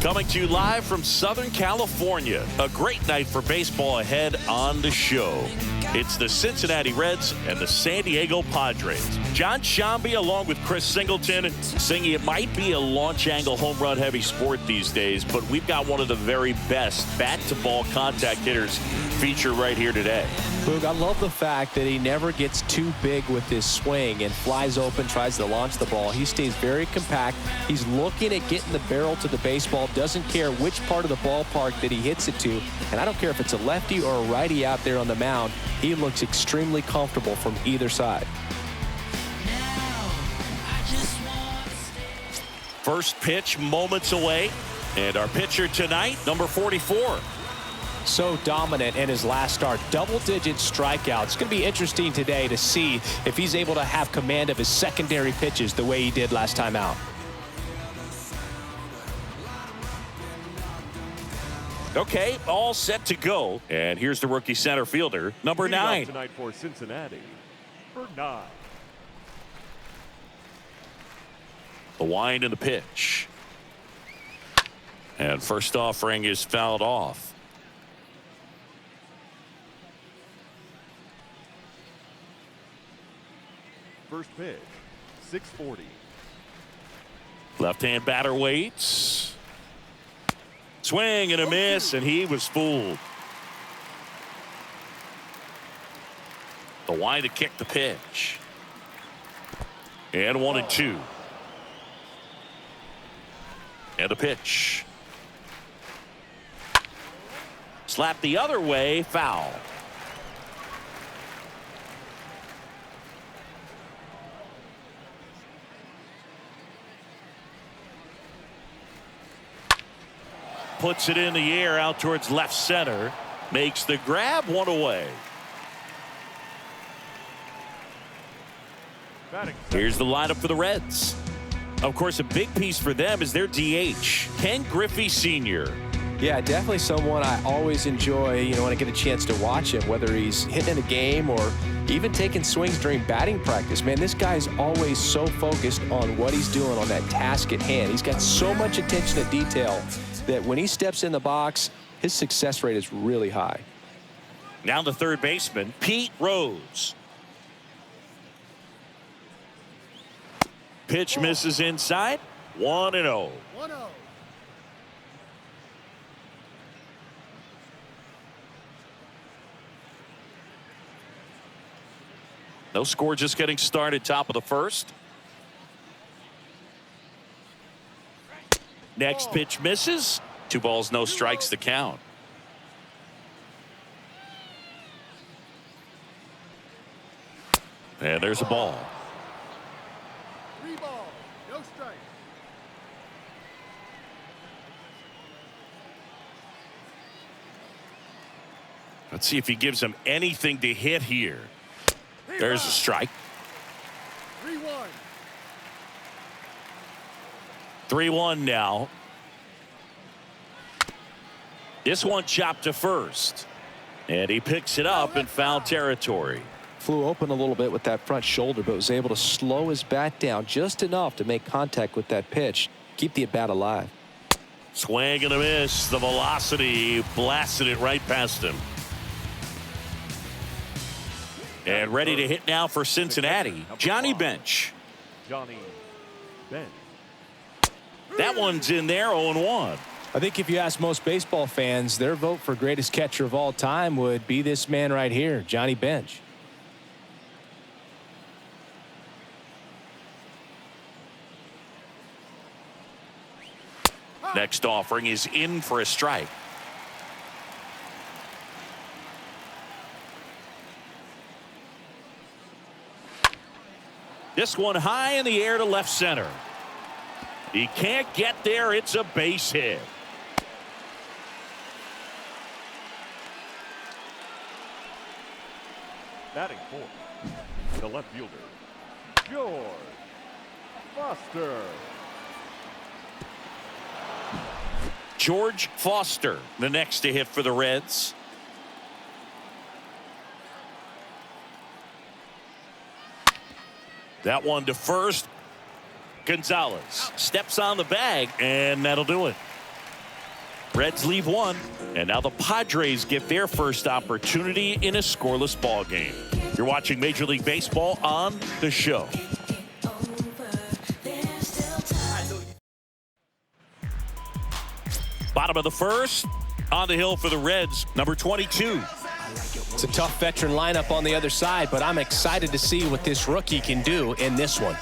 Coming to you live from Southern California. A great night for baseball ahead on the show. It's the Cincinnati Reds and the San Diego Padres. John Shambi along with Chris Singleton singing it might be a launch angle home run heavy sport these days, but we've got one of the very best bat to ball contact hitters featured right here today. Boog, I love the fact that he never gets too big with his swing and flies open, tries to launch the ball. He stays very compact. He's looking at getting the barrel to the baseball, doesn't care which part of the ballpark that he hits it to. And I don't care if it's a lefty or a righty out there on the mound. He looks extremely comfortable from either side. First pitch moments away. And our pitcher tonight, number 44. So dominant in his last start. Double-digit strikeouts. It's going to be interesting today to see if he's able to have command of his secondary pitches the way he did last time out. Okay, all set to go. And here's the rookie center fielder, number 9. Tonight for Cincinnati, number 9. The wind and the pitch. And first offering is fouled off. First pitch, 640. Left-hand batter waits. Swing and a miss, and he was fooled. The wind to kick the pitch. And 1-2. And a pitch. Slap the other way, foul. Puts it in the air out towards left center. Makes the grab, 1 away. Here's the lineup for the Reds. Of course, a big piece for them is their DH, Ken Griffey Sr. Yeah, definitely someone I always enjoy, when I get a chance to watch him, whether he's hitting in a game or even taking swings during batting practice. Man, this guy's always so focused on what he's doing on that task at hand. He's got so much attention to detail that when he steps in the box, his success rate is really high. Now the third baseman, Pete Rose. Pitch misses inside, 1-0. 1-0. No score, just getting started, top of the first. Next pitch misses. 2 balls, no strikes to count. And there's a ball. 3 balls, no strikes. Let's see if he gives him anything to hit here. There's a strike. 3-1. 3-1 now. This one chopped to first. And he picks it up in foul territory. Flew open a little bit with that front shoulder, but was able to slow his bat down just enough to make contact with that pitch. Keep the at-bat alive. Swing and a miss. The velocity blasted it right past him. And ready to hit now for Cincinnati, Johnny Bench. Johnny Bench. That one's in there, 0-1. I think if you ask most baseball fans, their vote for greatest catcher of all time would be this man right here, Johnny Bench. Next offering is in for a strike. This one high in the air to left center. He can't get there. It's a base hit. Batting fourth, the left fielder, George Foster. George Foster, the next to hit for the Reds. That one to first. Gonzalez steps on the bag, and that'll do it. Reds leave one, and now the Padres get their first opportunity in a scoreless ball game. You're watching Major League Baseball on the show. Bottom of the first, on the hill for the Reds, number 22. It's a tough veteran lineup on the other side, but I'm excited to see what this rookie can do in this one.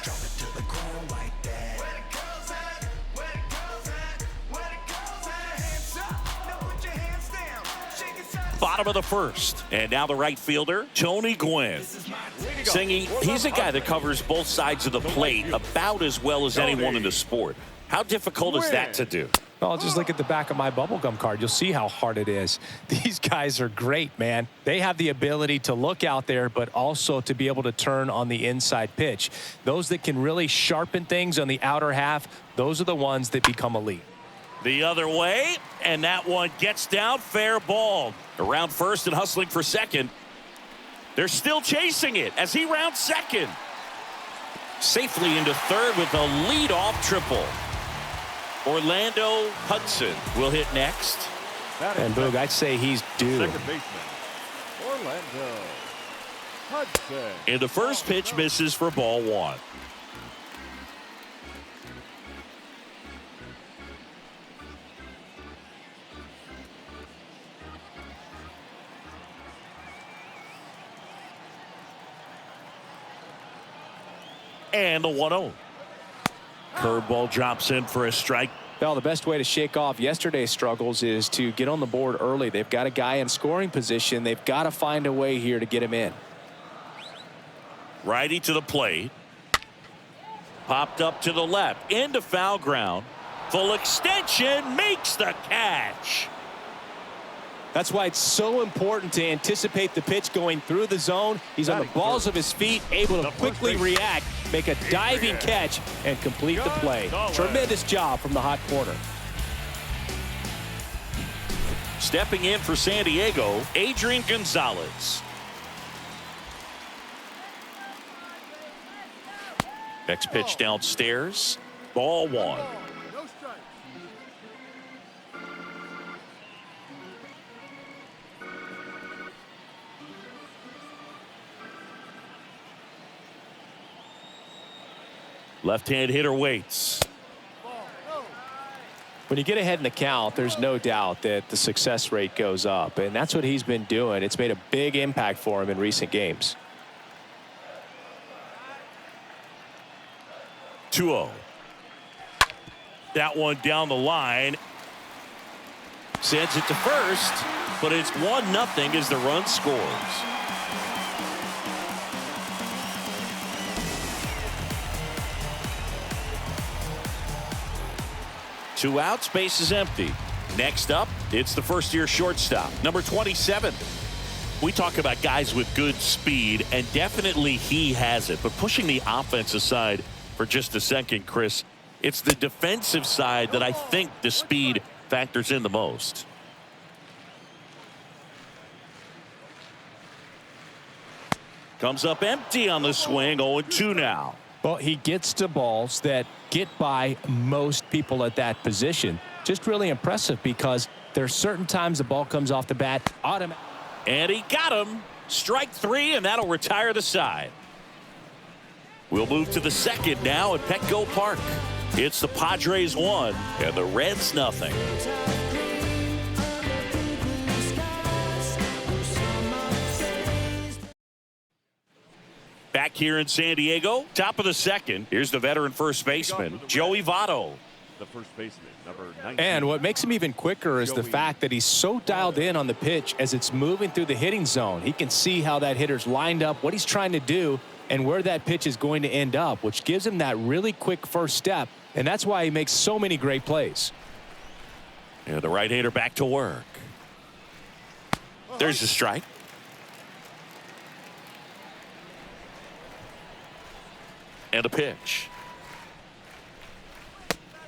Bottom of the first, and now the right fielder, Tony Gwynn. Singing, he's a guy that covers both sides of the plate about as well as anyone in the sport. How difficult is that to do? Well, just look at the back of my bubblegum card. You'll see how hard it is. These guys are great, man. They have the ability to look out there, but also to be able to turn on the inside pitch. Those that can really sharpen things on the outer half, those are the ones that become elite. The other way, and that one gets down, fair ball. Around first and hustling for second. They're still chasing it as he rounds second. Safely into third with a leadoff triple. Orlando Hudson will hit next. And Boog, I'd say he's due. Second baseman, Orlando Hudson. And the first pitch misses for ball one. And the 1-0. Curveball drops in for a strike. Well, the best way to shake off yesterday's struggles is to get on the board early. They've got a guy in scoring position. They've got to find a way here to get him in. Righty to the plate. Popped up to the left. Into foul ground. Full extension. Makes the catch. That's why it's so important to anticipate the pitch going through the zone. He's on the balls of his feet, able to quickly react, make a diving catch, and complete the play. Tremendous job from the hot corner. Stepping in for San Diego, Adrian Gonzalez. Next pitch downstairs. Ball one. Left-hand hitter waits. When you get ahead in the count, there's no doubt that the success rate goes up, and that's what he's been doing. It's made a big impact for him in recent games. 2-0. That one down the line. Sends it to first, but it's 1-0 as the run scores. Two outs, base is empty. Next up, it's the first-year shortstop, number 27. We talk about guys with good speed, and definitely he has it. But pushing the offense aside for just a second, Chris, it's the defensive side that I think the speed factors in the most. Comes up empty on the swing, 0-2 now. Well, he gets to balls that get by most people at that position. Just really impressive because there's certain times the ball comes off the bat automatic. And he got him. Strike three, and that'll retire the side. We'll move to the second now at Petco Park. It's the Padres 1 and the Reds 0. Back here in San Diego, top of the second. Here's the veteran first baseman, Joey Votto. The first baseman, number 19. And what makes him even quicker is the fact that he's so dialed in on the pitch as it's moving through the hitting zone. He can see how that hitter's lined up, what he's trying to do, and where that pitch is going to end up, which gives him that really quick first step, and that's why he makes so many great plays. And the right-hander back to work. There's the strike. And a pitch.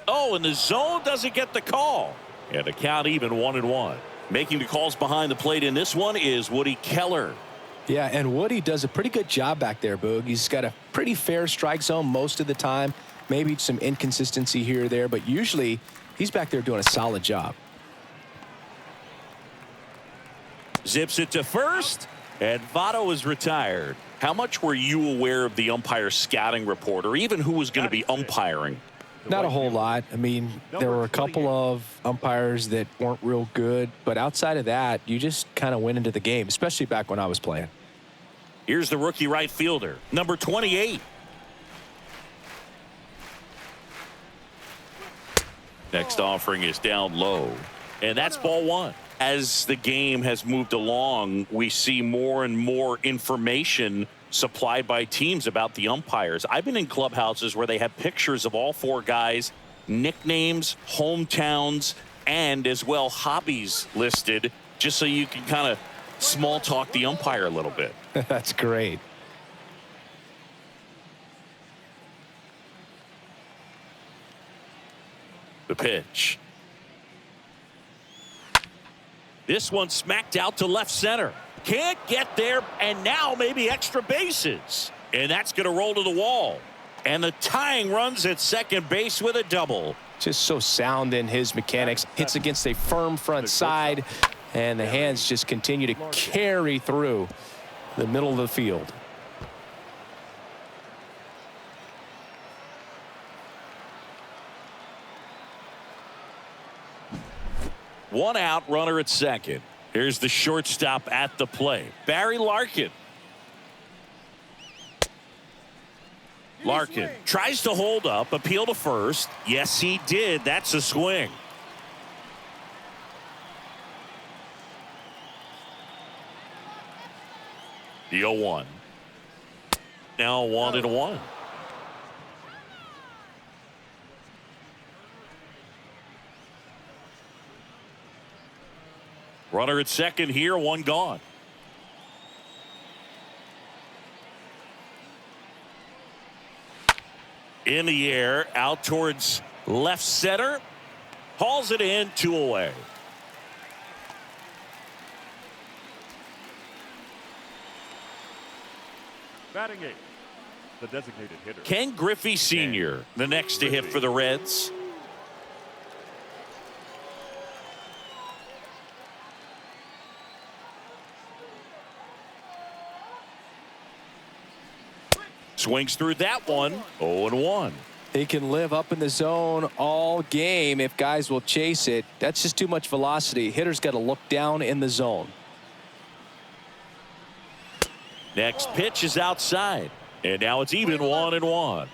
Oh, and the zone doesn't get the call. And the count even 1-1. Making the calls behind the plate in this one is Woody Keller. Yeah, and Woody does a pretty good job back there, Boog. He's got a pretty fair strike zone most of the time. Maybe some inconsistency here or there, but usually he's back there doing a solid job. Zips it to first, and Votto is retired. How much were you aware of the umpire scouting report, or even who was going to be umpiring? Not a whole lot. I mean, there were a couple of umpires that weren't real good, but outside of that, you just kind of went into the game, especially back when I was playing. Here's the rookie right fielder, number 28. Next offering is down low, and that's ball one. As the game has moved along, we see more and more information supplied by teams about the umpires. I've been in clubhouses where they have pictures of all four guys, nicknames, hometowns, and as well hobbies listed, just so you can kind of small talk the umpire a little bit. That's great. The pitch. This one smacked out to left center. Can't get there, and now maybe extra bases. And that's going to roll to the wall. And the tying runs at second base with a double. Just so sound in his mechanics. Hits against a firm front side, and the hands just continue to carry through the middle of the field. One out, runner at second. Here's the shortstop at the plate, Barry Larkin. Larkin tries to hold up, appeal to first. Yes, he did. That's a swing. The 0-1. Now 1-1. Runner at second here, one gone. In the air, out towards left center. Hauls it in, 2 away. Batting 8, the designated hitter. Ken Griffey Sr., the next to hit for the Reds. Swings through that one. 0-1. He can live up in the zone all game if guys will chase it. That's just too much velocity. Hitter's got to look down in the zone. Next pitch is outside. And now it's even 1-1.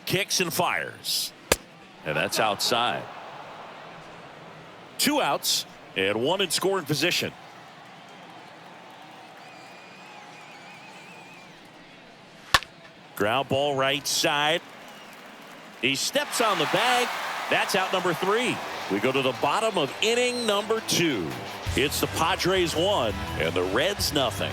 Kicks and fires. And that's outside. 2 outs and 1 in scoring position. Ground ball right side. He steps on the bag. That's out number 3. We go to the bottom of inning number 2. It's the Padres 1 and the Reds nothing.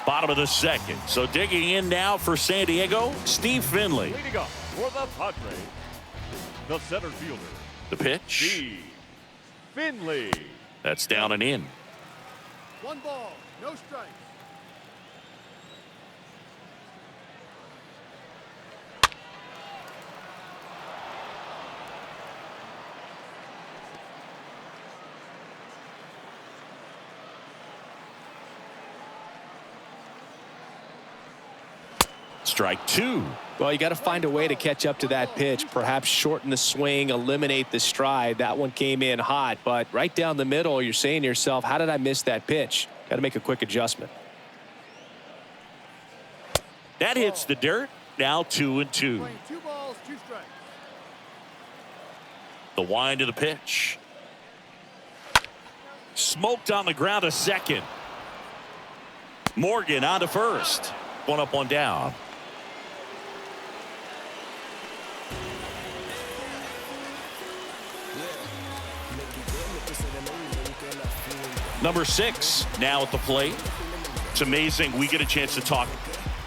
Bottom of the second. So digging in now for San Diego, Steve Finley. Leading up for the Padres, the center fielder. The pitch. Steve Finley. That's down and in. 1 ball, no strikes. Strike 2. Well, you got to find a way to catch up to that pitch. Perhaps shorten the swing, eliminate the stride. That one came in hot, but right down the middle, you're saying to yourself, how did I miss that pitch? Got to make a quick adjustment. That hits the dirt. Now 2-2. 2 balls, 2 strikes. The wind of the pitch. Smoked on the ground to second. Morgan on to first. 1 up, 1 down. Number 6 now at the plate. It's amazing. We get a chance to talk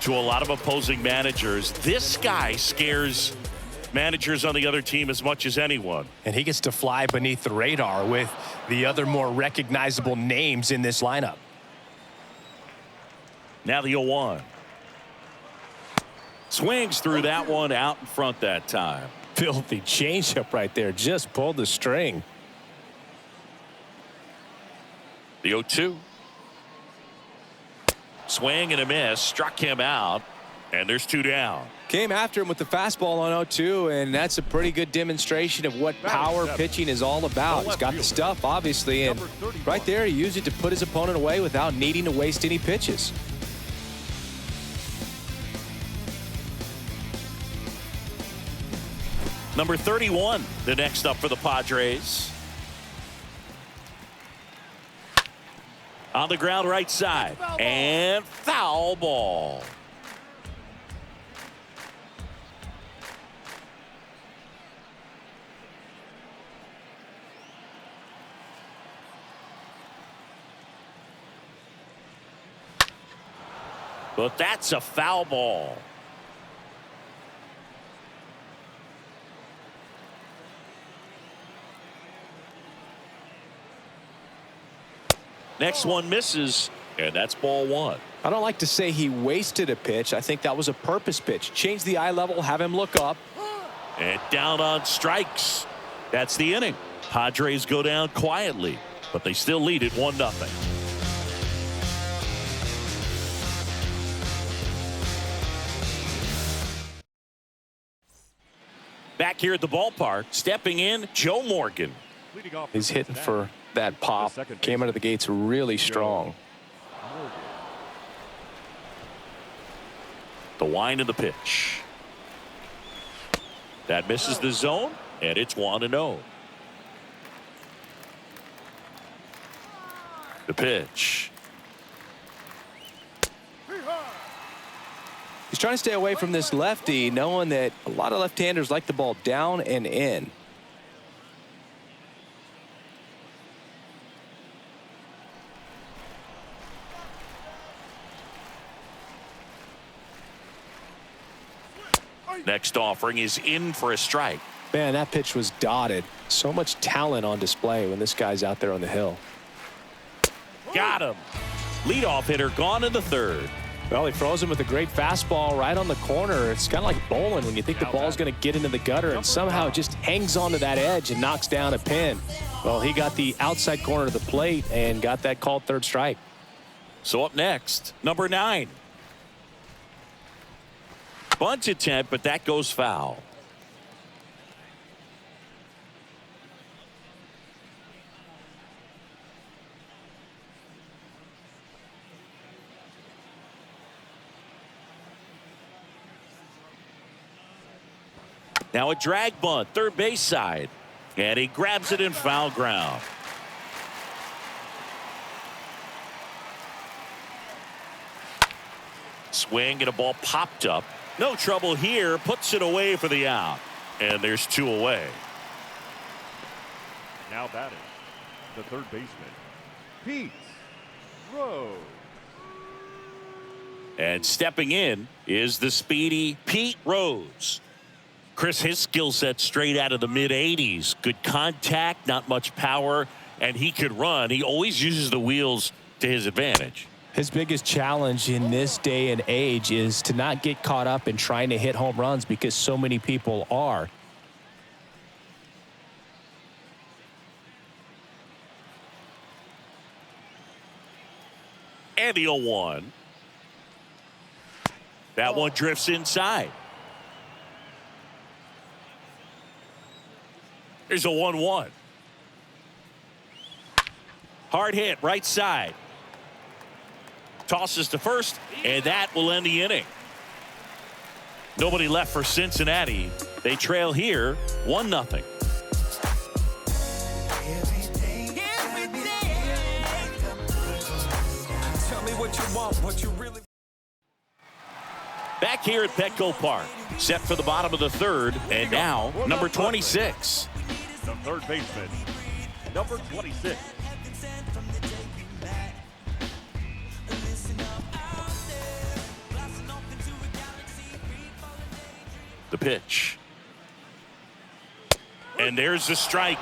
to a lot of opposing managers. This guy scares managers on the other team as much as anyone. And he gets to fly beneath the radar with the other more recognizable names in this lineup. Now the 0-1. Swings through that one, out in front that time. filthy changeup right there. Just pulled the string. The 0-2. Swing and a miss. Struck him out. And there's 2 down. Came after him with the fastball on 0-2, and that's a pretty good demonstration of what power pitching is all about. He's got the stuff, obviously, and right there he used it to put his opponent away without needing to waste any pitches. Number 31, the next up for the Padres. On the ground right side. And foul ball. But that's a foul ball. Next one misses, and that's ball 1. I don't like to say he wasted a pitch. I think that was a purpose pitch. Change the eye level, have him look up. And down on strikes. That's the inning. Padres go down quietly, but they still lead it 1-0. Back here at the ballpark, stepping in, Joe Morgan. He's hitting for that pop. Came out of the gates really strong. The wind of the pitch. That misses the zone, and it's 1-0. The pitch. He's trying to stay away from this lefty, knowing that a lot of left-handers like the ball down and in. Next offering is in for a strike. Man, that pitch was dotted. So much talent on display when this guy's out there on the hill. Got him. Leadoff hitter gone in the 3rd. Well, he froze him with a great fastball right on the corner. It's kind of like bowling when you think the ball's going to get into the gutter and somehow it just hangs onto that edge and knocks down a pin. Well, he got the outside corner of the plate and got that called 3rd strike. So up next, number 9. Bunt attempt, but that goes foul. Now a drag bunt, 3rd base side. And he grabs it in foul ground. Swing and a ball popped up. No trouble here. Puts it away for the out. And there's 2 away. Now batting, the 3rd baseman, Pete Rose. And stepping in is the speedy Pete Rose. Chris, his skill set straight out of the mid-80s. Good contact, not much power, and he could run. He always uses the wheels to his advantage. His biggest challenge in this day and age is to not get caught up in trying to hit home runs because so many people are. And the 0-1. That one drifts inside. There's a 1-1. Hard hit, right side. Tosses to first, and that will end the inning. Nobody left for Cincinnati. They trail here 1-0. Back here at Petco Park, set for the bottom of the 3rd, and now number 26. The 3rd baseman, number 26. The pitch. And there's the strike.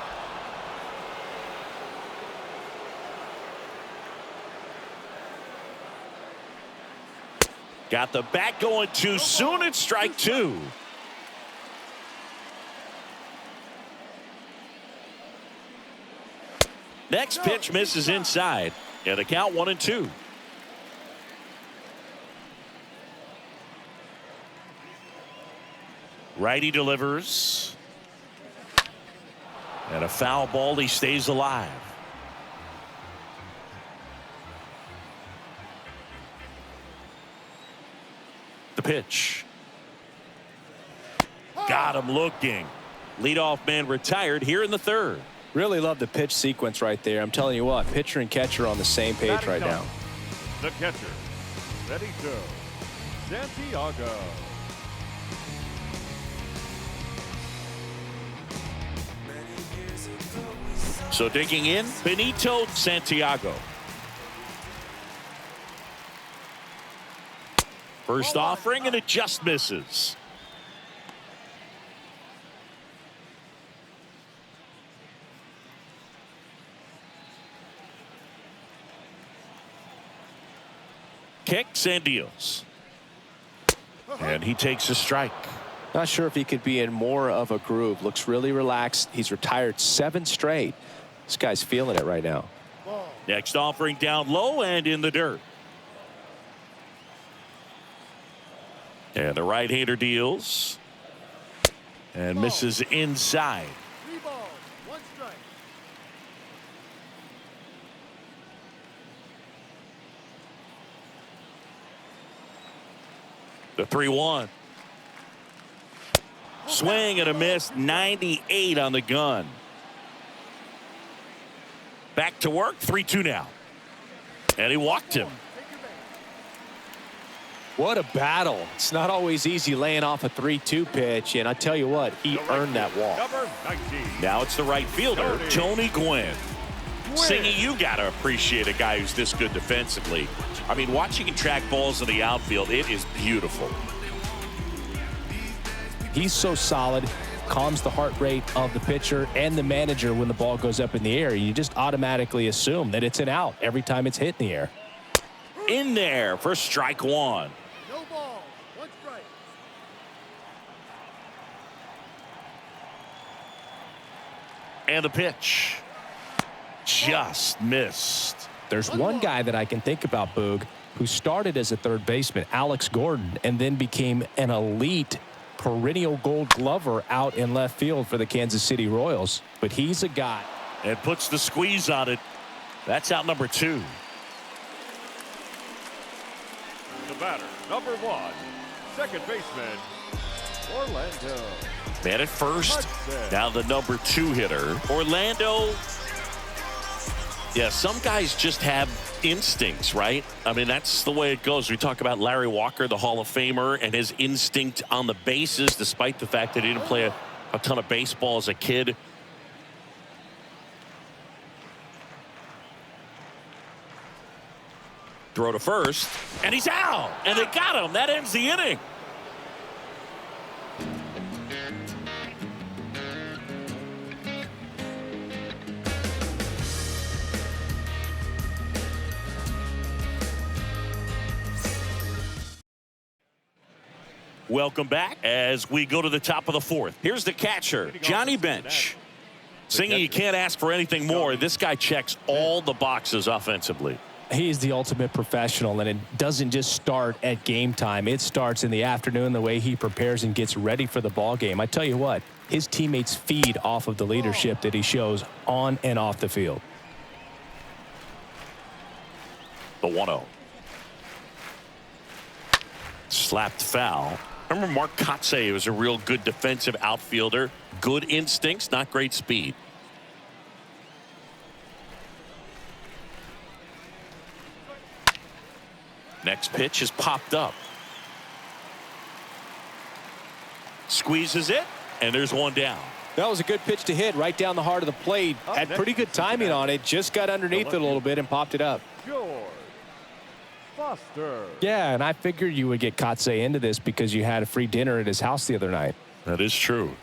Got the bat going too soon. It's strike 2. Next pitch misses inside. And the count 1-2. Righty delivers. And a foul ball. He stays alive. The pitch. Got him looking. Leadoff man retired here in the third. Really love the pitch sequence right there. I'm telling you what, pitcher and catcher are on the same page right now. The catcher, ready to Santiago. So digging in, Benito Santiago. First offering, and it just misses. Kicks and deals. And he takes a strike. Not sure if he could be in more of a groove. Looks really relaxed. He's retired 7 straight. This guy's feeling it right now. Next offering down low and in the dirt. And the right-hander deals. And misses inside. 3 balls, 1 strike. The 3-1. Swing and a miss. 98 on the gun. Back to work. 3-2 now. And he walked him. What a battle. It's not always easy laying off a 3-2 pitch, and I tell you what, he earned that walk. Number 19. Now it's the right fielder, Tony Gwynn. Singy, you got to appreciate a guy who's this good defensively. I mean, watching him track balls in the outfield, it is beautiful. He's so solid, calms the heart rate of the pitcher and the manager when the ball goes up in the air. You just automatically assume that it's an out every time it's hit in the air. In there for strike 1. No balls, 1 strike. And the pitch. Just missed. There's one guy that I can think about, Boog, who started as a third baseman, Alex Gordon, and then became an elite perennial gold glover out in left field for the Kansas City Royals. But he's a guy. And puts the squeeze on it. That's out number 2. The batter, number 1, second baseman, Orlando. Man at first. Now the number 2 hitter, Orlando. Yeah, some guys just have instincts, right? I mean, that's the way it goes. We talk about Larry Walker, the Hall of Famer, and his instinct on the bases, despite the fact that he didn't play a ton of baseball as a kid. Throw to first, and he's out, and they got him. That ends the inning. Welcome back as we go to the top of the 4th. Here's the catcher, Johnny Bench. Singing, you can't ask for anything more. This guy checks all the boxes offensively. He is the ultimate professional, and it doesn't just start at game time. It starts in the afternoon, the way he prepares and gets ready for the ball game. I tell you what, his teammates feed off of the leadership that he shows on and off the field. The 1-0. Slapped foul. Remember Mark Kotsay was a real good defensive outfielder. Good instincts, not great speed. Next pitch is popped up. Squeezes it, and there's one down. That was a good pitch to hit right down the heart of the plate. Had pretty good timing on it. Just got underneath it a little bit and popped it up. George Foster. Yeah, and I figured you would get Kotsay into this because you had a free dinner at his house the other night. That is true.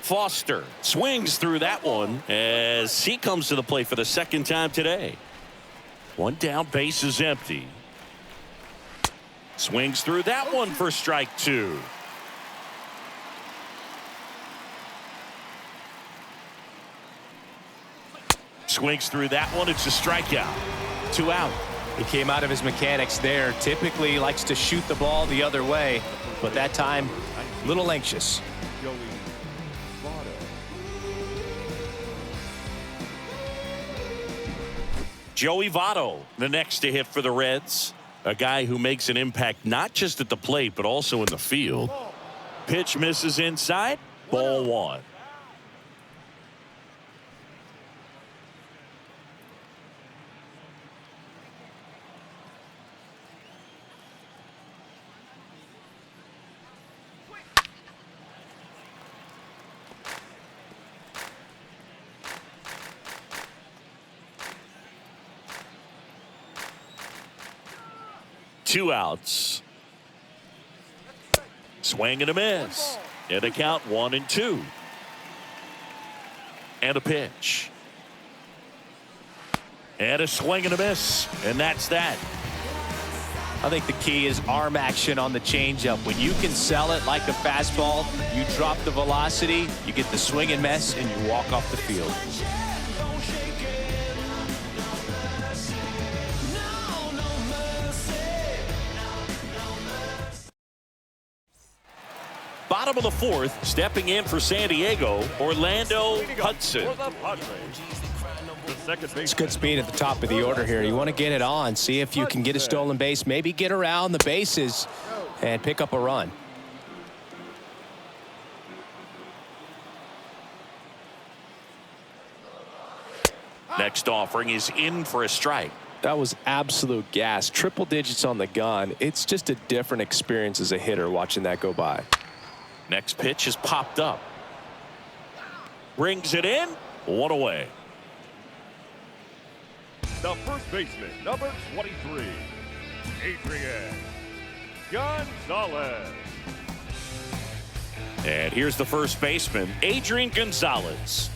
Foster swings through that one as he comes to the plate for the second time today. One down, base is empty. Swings through that one for strike 2. swings through that one. It's a strikeout. 2 out. He came out of his mechanics there. Typically likes to shoot the ball the other way, but that time a little anxious. Joey Votto, the next to hit for the Reds. A guy who makes an impact not just at the plate, but also in the field. Pitch misses inside. Ball 1. Two outs. Swing and a miss. And a count 1-2. And a pitch. And a swing and a miss. And that's that. I think the key is arm action on the changeup. When you can sell it like a fastball, you drop the velocity, you get the swing and miss, and you walk off the field. Bottom of the 4th, stepping in for San Diego, Orlando Hudson. It's good speed at the top of the order here. You want to get it on, see if you can get a stolen base, maybe get around the bases and pick up a run. Next offering is in for a strike. That was absolute gas. Triple digits on the gun. It's just a different experience as a hitter watching that go by. Next pitch is popped up. Brings it in. 1 away. The first baseman, number 23, Adrian Gonzalez. And here's the first baseman, Adrian Gonzalez.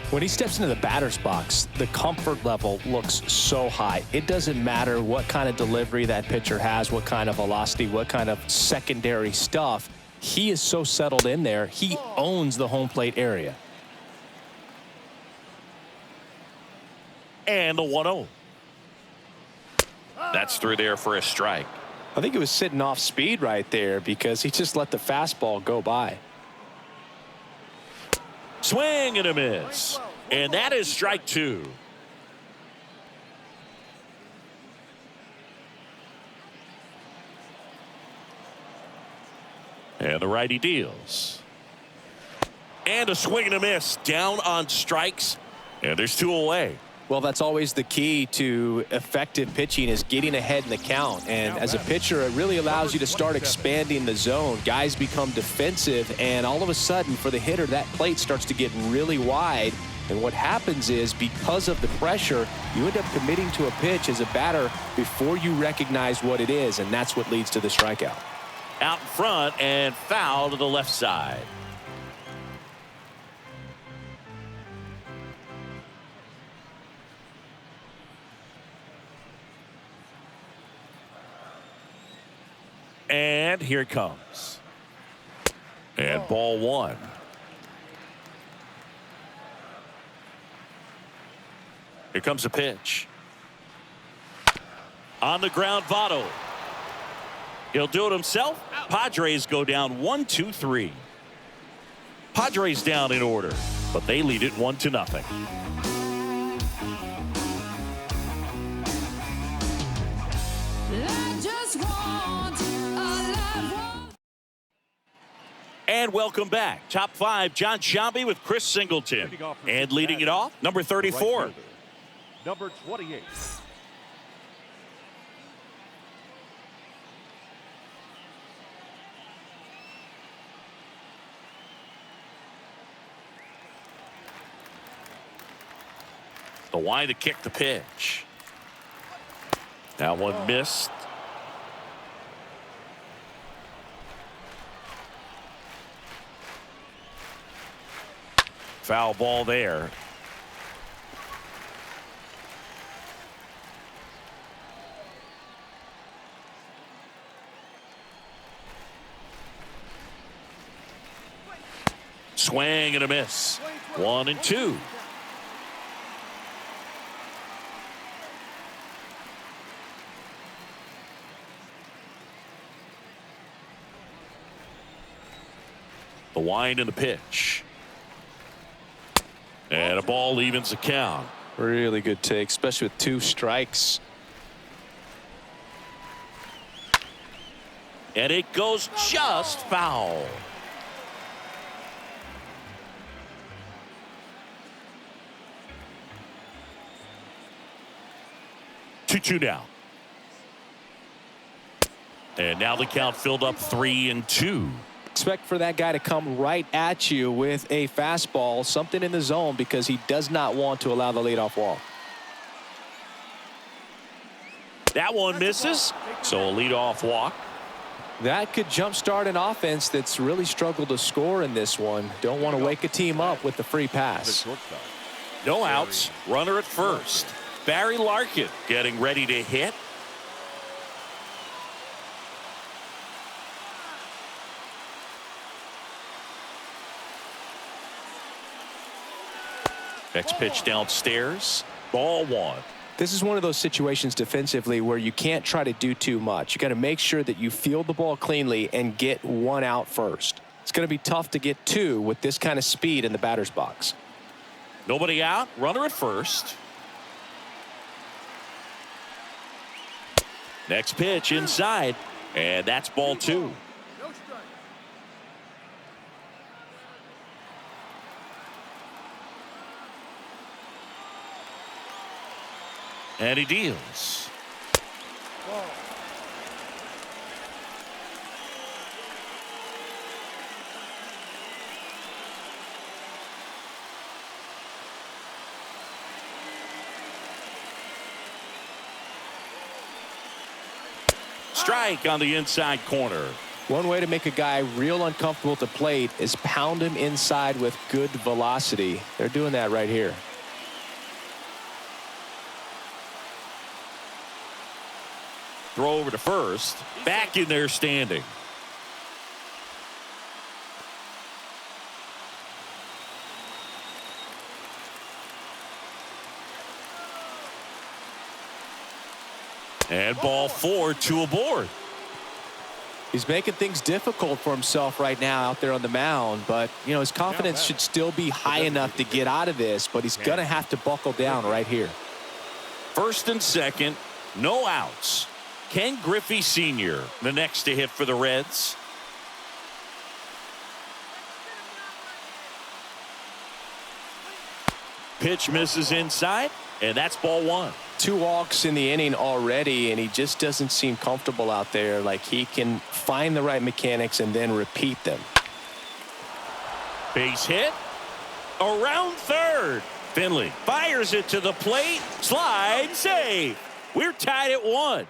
When he steps into the batter's box, the comfort level looks so high. It doesn't matter what kind of delivery that pitcher has, what kind of velocity, what kind of secondary stuff. He is so settled in there. He owns the home plate area. And the 1-0. That's through there for a strike. I think it was sitting off speed right there because he just let the fastball go by. Swing and a miss. And that is strike 2. And the righty deals. And a swing and a miss. Down on strikes. And there's 2 away. Well, that's always the key to effective pitching, is getting ahead in the count. And as a pitcher, it really allows you to start expanding the zone. Guys become defensive, and all of a sudden, for the hitter, that plate starts to get really wide. And what happens is, because of the pressure, you end up committing to a pitch as a batter before you recognize what it is, and that's what leads to the strikeout. Out in front and foul to the left side. And here it comes. And ball 1. Here comes a pitch. On the ground, Votto. He'll do it himself. Padres go down 1-2-3. Padres down in order, but they lead it 1-0. And welcome back. Top 5, John Sciambi with Chris Singleton. And leading it off, number 34. Number 28. The wide to kick the pitch. That one missed. Foul ball there. Swing and a miss. 1-2. The wind and the pitch. And a ball evens the count. Really good take, especially with 2 strikes. And it goes just foul. 2-2 now. And now the count filled up 3-2. Expect for that guy to come right at you with a fastball, something in the zone, because he does not want to allow the leadoff walk. That one misses, so a leadoff walk. That could jumpstart an offense that's really struggled to score in this one. Don't want to wake a team up with the free pass. No outs, runner at first. Barry Larkin getting ready to hit. Next pitch downstairs. Ball 1. This is one of those situations defensively where you can't try to do too much. You got to make sure that you field the ball cleanly and get 1 out first. It's going to be tough to get 2 with this kind of speed in the batter's box. Nobody out. Runner at first. Next pitch inside. And that's ball 2. No strike. And he deals. Ball. Strike on the inside corner. One way to make a guy real uncomfortable at the plate is pound him inside with good velocity. They're doing that right here. Throw over to first. Back in there standing. And ball 4, 2 aboard. He's making things difficult for himself right now out there on the mound, but you know his confidence should still be high enough to get out of this, but he's gonna have to buckle down right here. First and second, no outs. Ken Griffey Sr., the next to hit for the Reds. Pitch misses inside, and that's ball 1. 2 walks in the inning already, and he just doesn't seem comfortable out there. Like he can find the right mechanics and then repeat them. Base hit. Around third. Finley fires it to the plate. Slide save. We're tied at 1.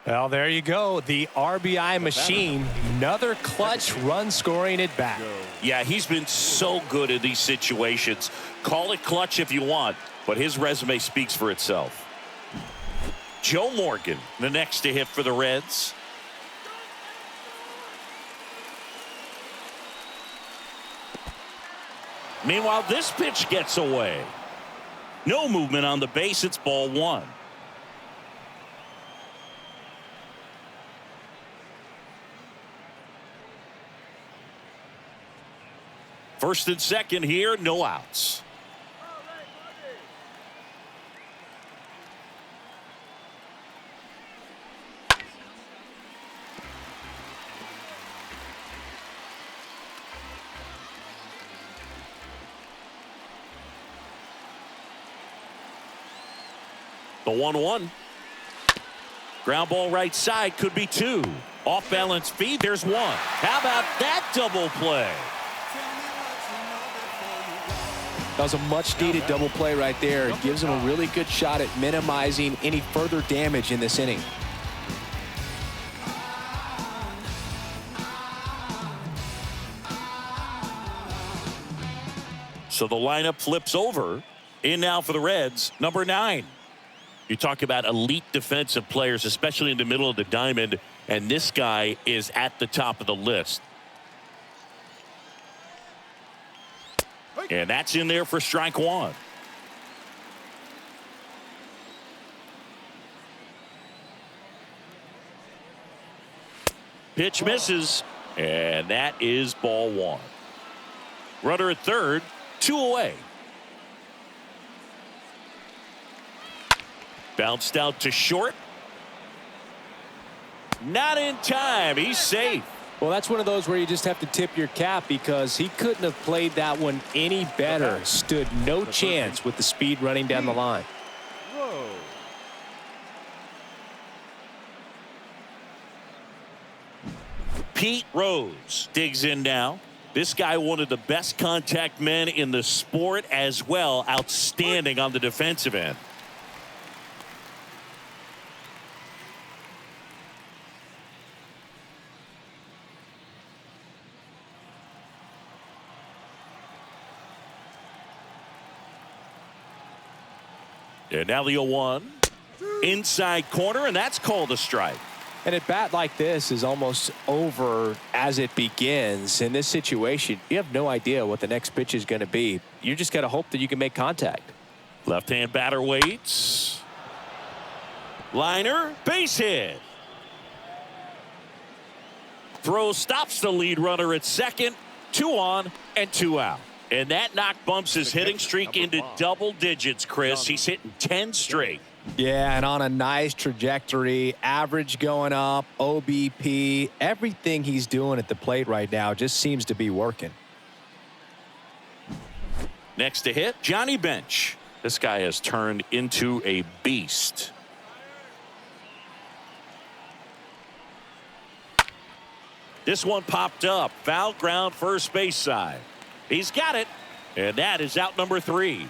Well, there you go. The RBI machine. Another clutch run scoring at bat. Yeah, he's been so good in these situations. Call it clutch if you want, but his resume speaks for itself. Joe Morgan, the next to hit for the Reds. Meanwhile, this pitch gets away. No movement on the base. It's ball 1. First and second here, no outs. The 1-1. Ground ball right side, could be 2. Off balance feed, there's 1. How about that double play? That was a much needed double play right there. It gives him a really good shot at minimizing any further damage in this inning. So the lineup flips over. In now for the Reds, number 9. You talk about elite defensive players, especially in the middle of the diamond, and this guy is at the top of the list. And that's in there for strike 1. Pitch misses, and that is ball one. Runner at third, 2 away. Bounced out to short. Not in time. He's safe. Well, that's one of those where you just have to tip your cap because he couldn't have played that one any better. Stood no chance with the speed running down the line. Whoa. Pete Rose digs in now. This guy, one of the best contact men in the sport as well. Outstanding on the defensive end. And now the 0-1. Inside corner, and that's called a strike. And a bat like this is almost over as it begins. In this situation, you have no idea what the next pitch is going to be. You just got to hope that you can make contact. Left-hand batter waits. Liner, base hit. Throw stops the lead runner at second. 2 on and 2 out. And that knock bumps his hitting streak into double digits, Chris. He's hitting 10 straight. Yeah, and on a nice trajectory, average going up, OBP, everything he's doing at the plate right now just seems to be working. Next to hit, Johnny Bench. This guy has turned into a beast. This one popped up. Foul ground first base side. He's got it, and that is out number 3.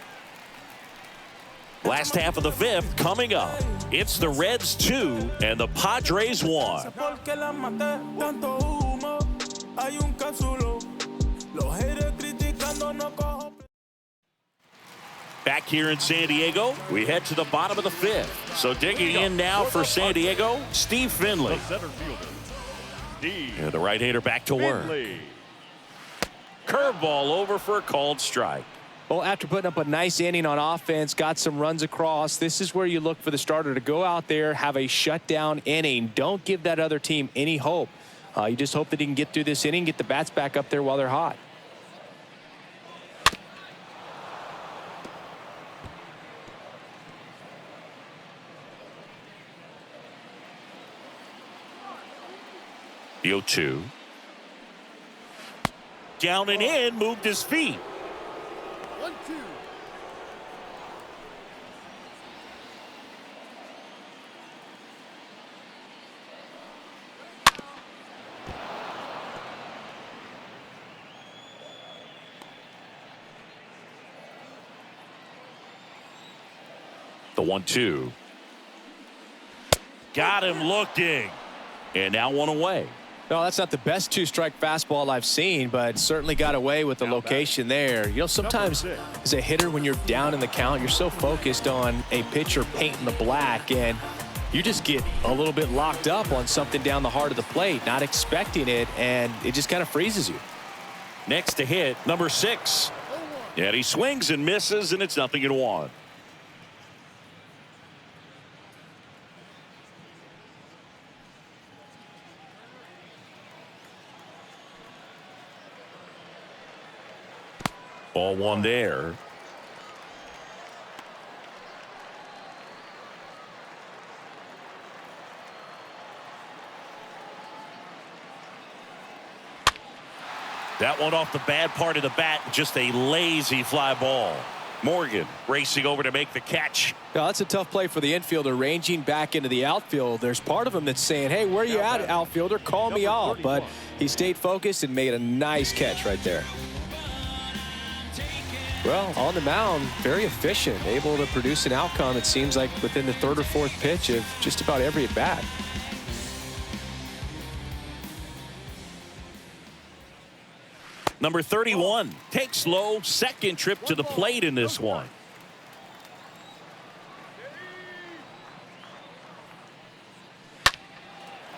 Last half of the 5th coming up. It's the Reds 2 and the Padres 1. Back here in San Diego, we head to the bottom of the 5th. So digging in now for San Diego, Steve Finley. The center fielder, Steve And the right-hander back to work. Finley. Curveball over for a called strike. Well, after putting up a nice inning on offense, got some runs across, this is where you look for the starter to go out there, have a shutdown inning. Don't give that other team any hope. You just hope that he can get through this inning, get the bats back up there while they're hot. The 0-2. Down and in, moved his feet. 1-2. The 1-2. Got him looking. And now 1 away. No, that's not the best 2-strike fastball I've seen, but certainly got away with the location there. You know, sometimes as a hitter, when you're down in the count, you're so focused on a pitcher painting the black, and you just get a little bit locked up on something down the heart of the plate, not expecting it, and it just kind of freezes you. Next to hit, number 6. And he swings and misses, and it's 0-1. Ball 1 there. That one off the bad part of the bat, just a lazy fly ball. Morgan racing over to make the catch. Now, that's a tough play for the infielder, ranging back into the outfield. There's part of him that's saying, hey, where are you at, outfielder? Call me off. But he stayed focused and made a nice catch right there. Well, on the mound, very efficient, able to produce an outcome, it seems like, within the 3rd or 4th pitch of just about every at-bat. Number 31 takes low, second trip to the plate in this one.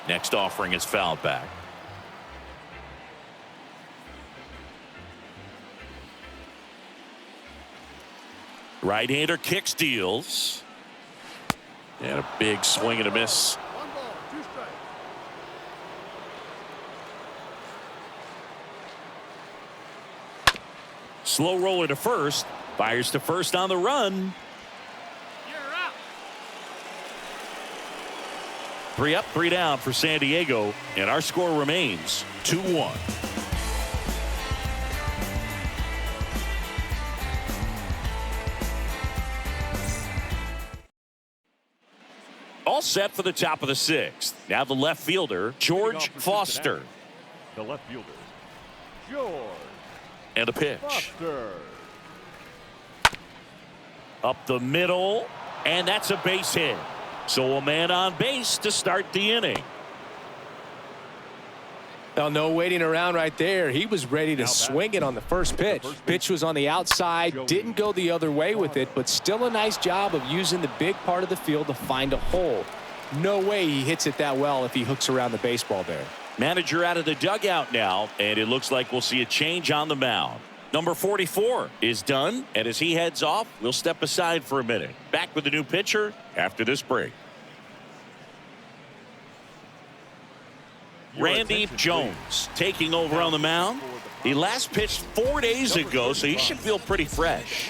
Next offering is fouled back. Right-hander kick steals. And a big swing and a miss. 1 ball, 2 strikes. Slow roller to first. Fires to first on the run. You're out. 3 up, 3 down for San Diego. And our score remains 2-1. All set for the top of the 6th. Now the left fielder, George Foster. The left fielder, George. And a pitch. Foster. Up the middle, and that's a base hit. So a man on base to start the inning. Well, no waiting around right there. He was ready to swing it on the first pitch. Pitch was on the outside, didn't go the other way with it, but still a nice job of using the big part of the field to find a hole. No way he hits it that well if he hooks around the baseball there. Manager out of the dugout now, and it looks like we'll see a change on the mound. Number 44 is done, and as he heads off, we'll step aside for a minute. Back with the new pitcher after this break. Randy Jones taking over on the mound. He last pitched 4 days ago, so he should feel pretty fresh.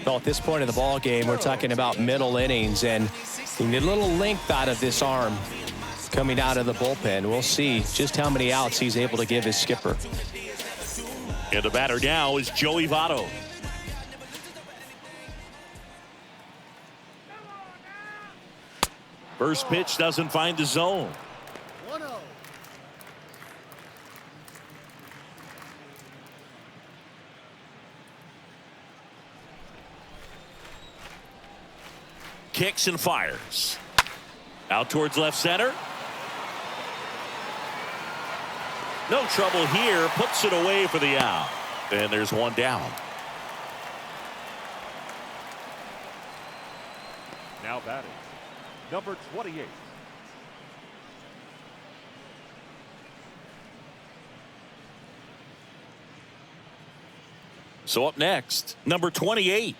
Well, at this point in the ball game, we're talking about middle innings, and you need a little length out of this arm coming out of the bullpen. We'll see just how many outs he's able to give his skipper. And the batter now is Joey Votto. First pitch doesn't find the zone. 1-0. Kicks and fires. Out towards left center. No trouble here. Puts it away for the out. And there's one down. Now batting, number 28. So up next, number 28.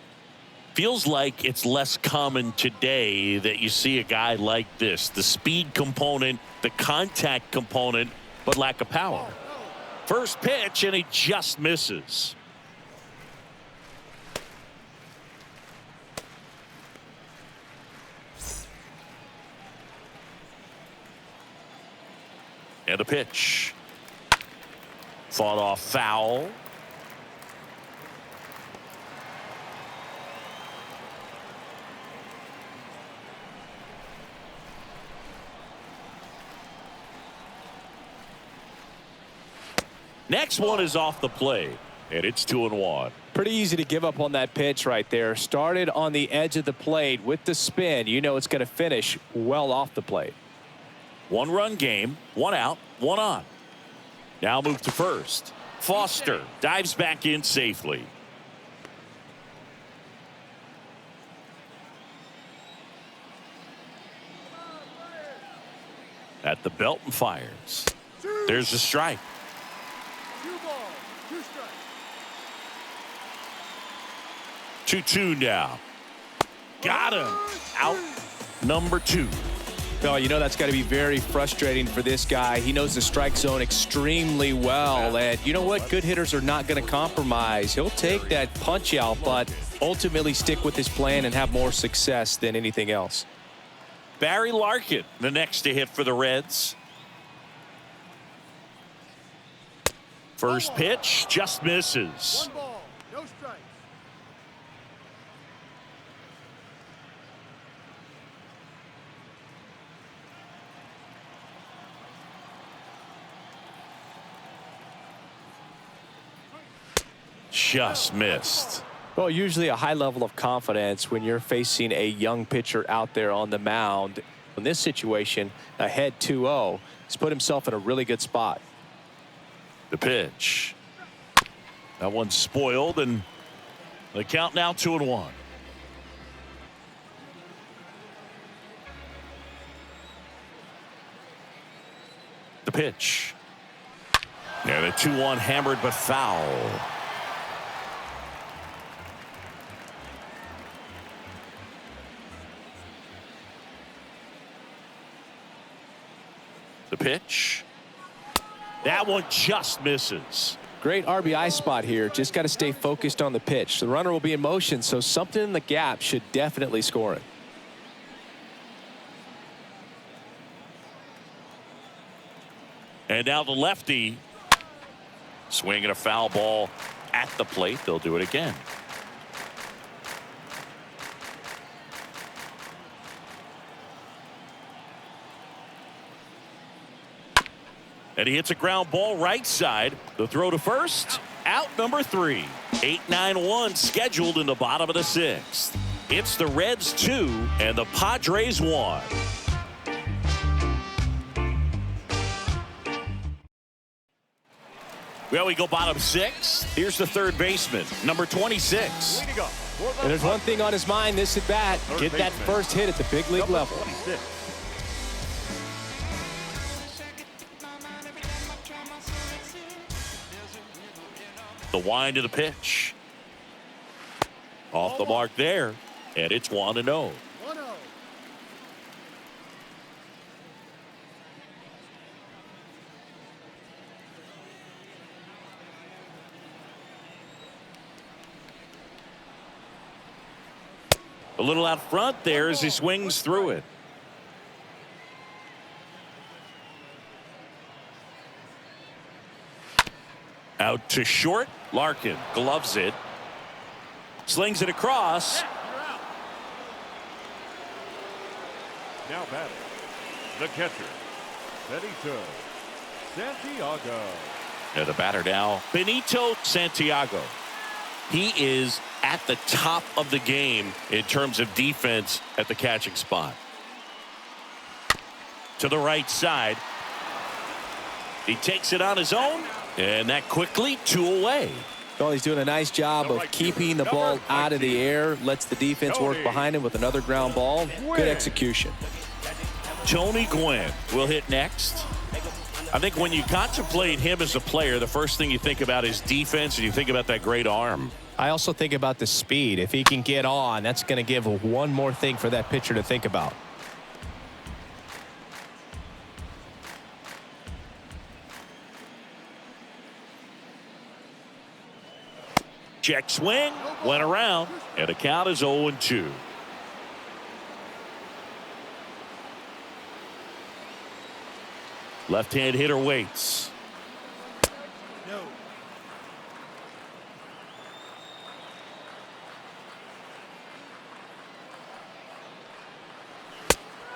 Feels like it's less common today that you see a guy like this. The speed component, the contact component, but lack of power. First pitch, and he just misses. And a pitch. Fought off foul. Next one is off the plate, and it's 2-1. Pretty easy to give up on that pitch right there. Started on the edge of the plate with the spin. You know it's going to finish well off the plate. 1-run game, 1 out, 1 on. Now move to first. Foster dives back in safely. At the belt and fires. There's the strike. 2 balls, 2 strikes. 2-2 now. Got him. Out number 2. Oh, you know that's got to be very frustrating for this guy. He knows the strike zone extremely well. And you know what? Good hitters are not going to compromise. He'll take that punch out, but ultimately stick with his plan and have more success than anything else. Barry Larkin, the next to hit for the Reds. First pitch just misses. 1 ball, no strikes. Just missed. Well, usually a high level of confidence when you're facing a young pitcher out there on the mound. In this situation, ahead 2-0, he's put himself in a really good spot. The pitch. That one's spoiled, and the count now 2-1. The pitch. And a 2-1 hammered but foul. The pitch. That one just misses. Great RBI spot here. Just got to stay focused on the pitch. The runner will be in motion, so something in the gap should definitely score it. And now the lefty swinging a foul ball at the plate. They'll do it again. And he hits a ground ball right side. The throw to first. Out number 3. 8-9-1 scheduled in the bottom of the 6th. It's the Reds 2 and the Padres 1. Well, we go bottom 6. Here's the third baseman, number 26. And there's one thing on his mind this at bat. Get that first hit at the big league level. 26. The wind of the pitch. Off the mark there. And it's 1-0. 1-0. A little out front there as he swings through it. Out to short. Larkin gloves it. Slings it across. Now batting, the catcher, Benito Santiago. And the batter now, Benito Santiago. He is at the top of the game in terms of defense at the catching spot. To the right side. He takes it on his own, and that quickly 2 away. Well, he's doing a nice job of keeping the ball out of the air. Lets the defense work behind him with another ground ball. Good execution. Tony Gwynn will hit next. I think when you contemplate him as a player, the first thing you think about is defense, and you think about that great arm. I also think about the speed. If he can get on, that's going to give one more thing for that pitcher to think about. Check swing, went around, and the count is 0-2. Left-hand hitter waits. No.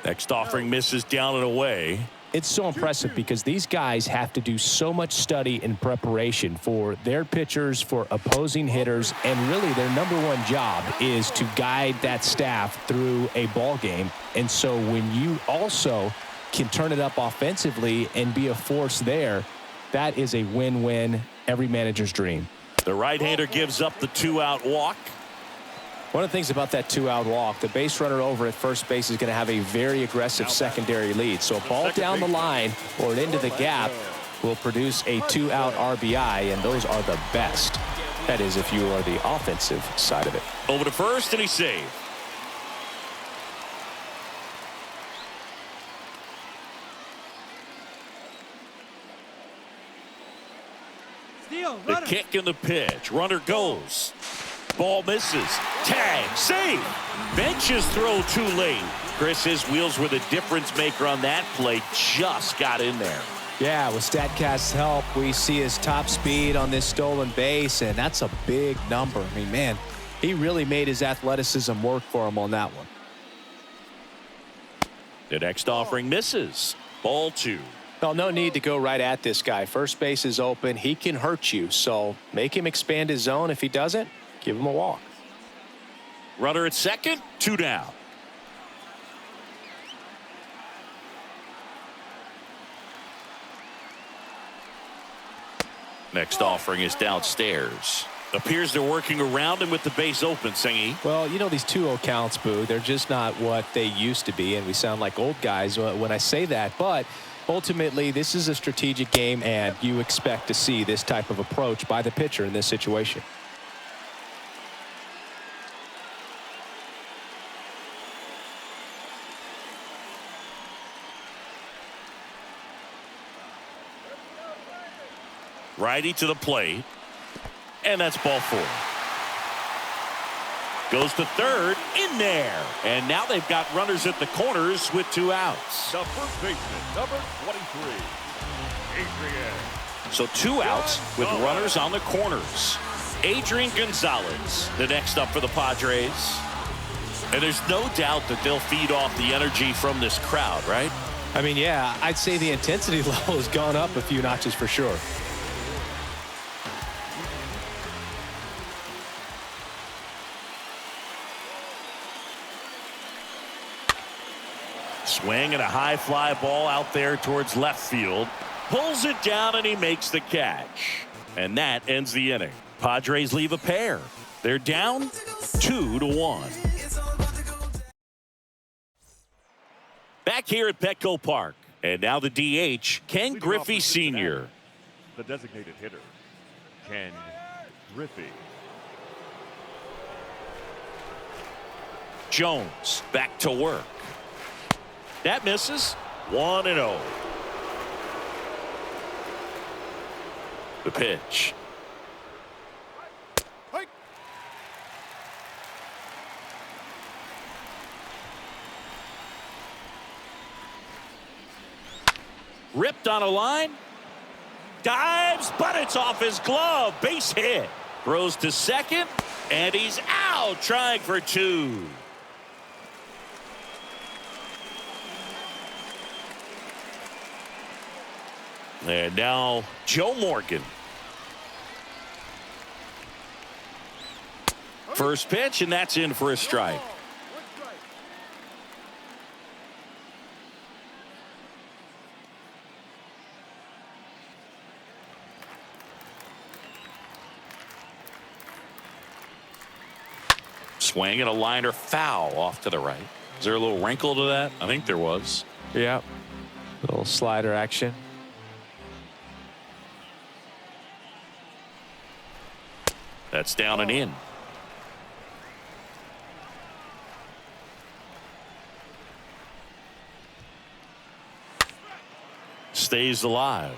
Next offering misses down and away. It's so impressive because these guys have to do so much study and preparation for their pitchers, for opposing hitters, and really their #1 job is to guide that staff through a ball game. And so when you also can turn it up offensively and be a force there, that is a win-win, every manager's dream. The right-hander gives up the 2-out walk. One of the things about that 2-out walk, the base runner over at first base is going to have a very aggressive secondary lead. So a ball down the line or into the gap will produce a 2-out RBI, and those are the best. That is if you are the offensive side of it. Over to first, and he's saved. The kick and the pitch. Runner goes. Ball misses. Tag. Save. Bench's throw too late. Chris, his wheels were the difference maker on that play. Just got in there. Yeah, with StatCast's help, we see his top speed on this stolen base, and that's a big number. I mean, man, he really made his athleticism work for him on that one. The next offering misses. Ball 2. Well, no need to go right at this guy. First base is open. He can hurt you, so make him expand his zone. If he doesn't, give him a walk. Runner at second, 2 down. Next offering is downstairs. Appears they're working around him with the base open, Singy. Well, you know, these 2-0 counts, Boo, they're just not what they used to be, and we sound like old guys when I say that. But ultimately, this is a strategic game, and you expect to see this type of approach by the pitcher in this situation. Righty to the plate. And that's ball 4. Goes to third, in there. And now they've got runners at the corners with 2 outs. The first baseman, number 23, Adrian. So 2 outs with runners on the corners. Adrian Gonzalez, the next up for the Padres. And there's no doubt that they'll feed off the energy from this crowd, right? I mean, yeah, I'd say the intensity level has gone up a few notches for sure. Swing and a high fly ball out there towards left field. Pulls it down and he makes the catch. And that ends the inning. Padres leave a pair. They're down 2-1. Back here at Petco Park. And now the DH, Ken Griffey Sr. The designated hitter, Ken Griffey. Jones back to work. That misses. 1-0. The pitch. Ripped on a line. Dives, but it's off his glove. Base hit. Throws to second, and he's out, trying for 2. And now Joe Morgan. First pitch, and that's in for a strike. Swing and a liner foul off to the right. Is there a little wrinkle to that? I think there was. Yeah. Little slider action. That's down and in. Stays alive.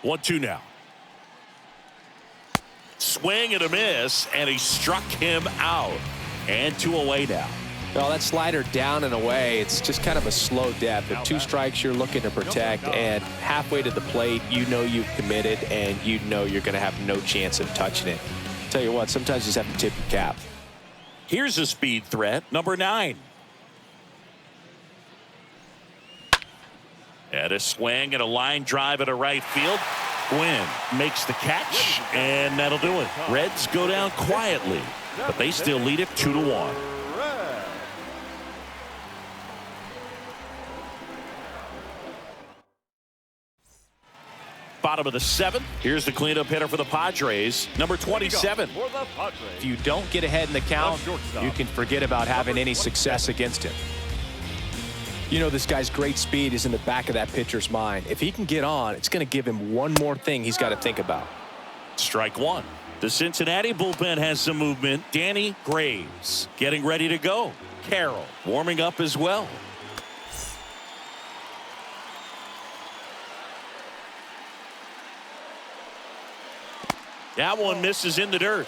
One-two now. Swing and a miss, and he struck him out. And 2 away now. Well, that slider down and away, it's just kind of a slow death. At 2 strikes, you're looking to protect, and halfway to the plate, you know you've committed, and you know you're going to have no chance of touching it. Tell you what, sometimes you just have to tip your cap. Here's a speed threat, number 9. And a swing and a line drive at a right field. Gwynn makes the catch, and that'll do it. Reds go down quietly, but they still lead it 2-1. Bottom of the 7th. Here's the cleanup hitter for the Padres, number 27. If you don't get ahead in the count, you can forget about having any success against him. You know, this guy's great speed is in the back of that pitcher's mind. If he can get on, it's going to give him one more thing he's got to think about. Strike 1. The Cincinnati bullpen has some movement. Danny Graves getting ready to go. Carroll warming up as well. That one misses in the dirt.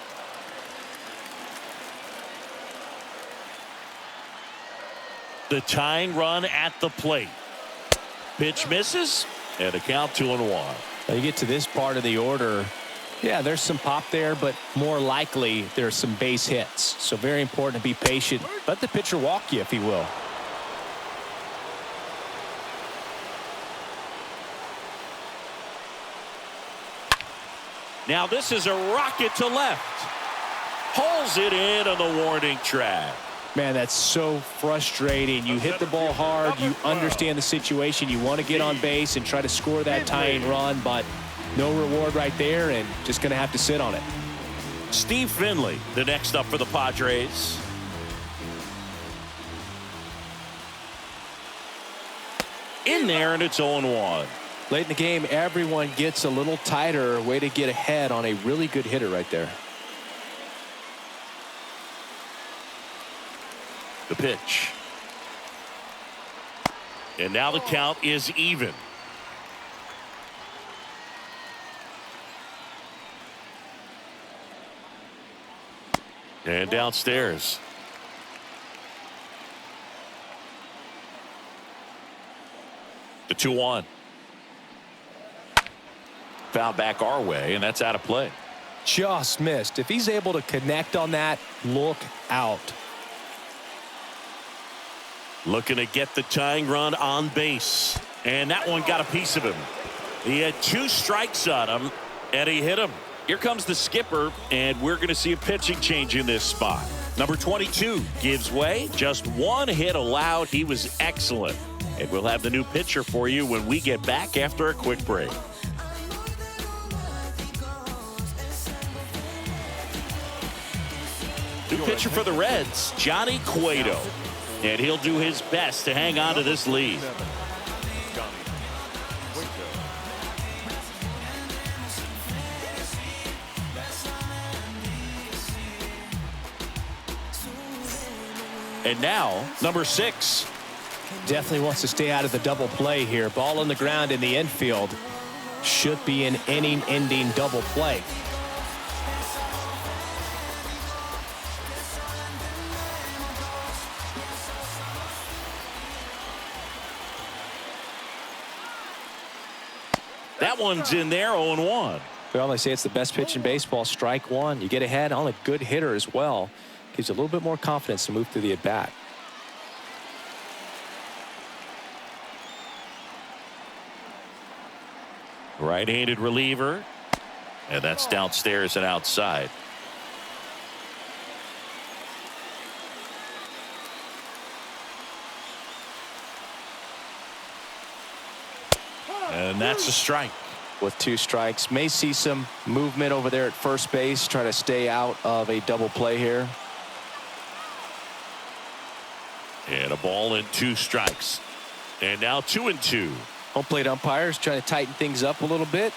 The tying run at the plate. Pitch misses, and a count 2-1. Now you get to this part of the order. Yeah, there's some pop there, but more likely there's some base hits. So very important to be patient. Let the pitcher walk you if he will. Now this is a rocket to left. Pulls it in on the warning track. Man, that's so frustrating. You hit the ball hard. You understand the situation. You want to get on base and try to score that tying run, but no reward right there, and just going to have to sit on it. Steve Finley, the next up for the Padres. In there, and it's 0-1. Late in the game, everyone gets a little tighter. Way to get ahead on a really good hitter right there. The pitch. And now the count is even. And downstairs. The 2-1. Foul back our way, and that's out of play. Just missed. If he's able to connect on that, look out. Looking to get the tying run on base. And that one got a piece of him. He had 2 strikes on him, and he hit him. Here comes the skipper, and we're going to see a pitching change in this spot. Number 22 gives way. Just 1 hit allowed. He was excellent. And we'll have the new pitcher for you when we get back after a quick break. New pitcher for the Reds, Johnny Cueto. And he'll do his best to hang on to this lead. And now, number 6. Definitely wants to stay out of the double play here. Ball on the ground in the infield. Should be an inning-ending double play. That one's in there, 0-1. Well, they say it's the best pitch in baseball. Strike one. You get ahead on a good hitter as well. Gives you a little bit more confidence to move through the at-bat. Right-handed reliever. And that's downstairs and outside. And that's a strike. With 2 strikes, may see some movement over there at first base. Try to stay out of a double play here. And a ball and 2 strikes. And now 2-2. Home plate umpires trying to tighten things up a little bit.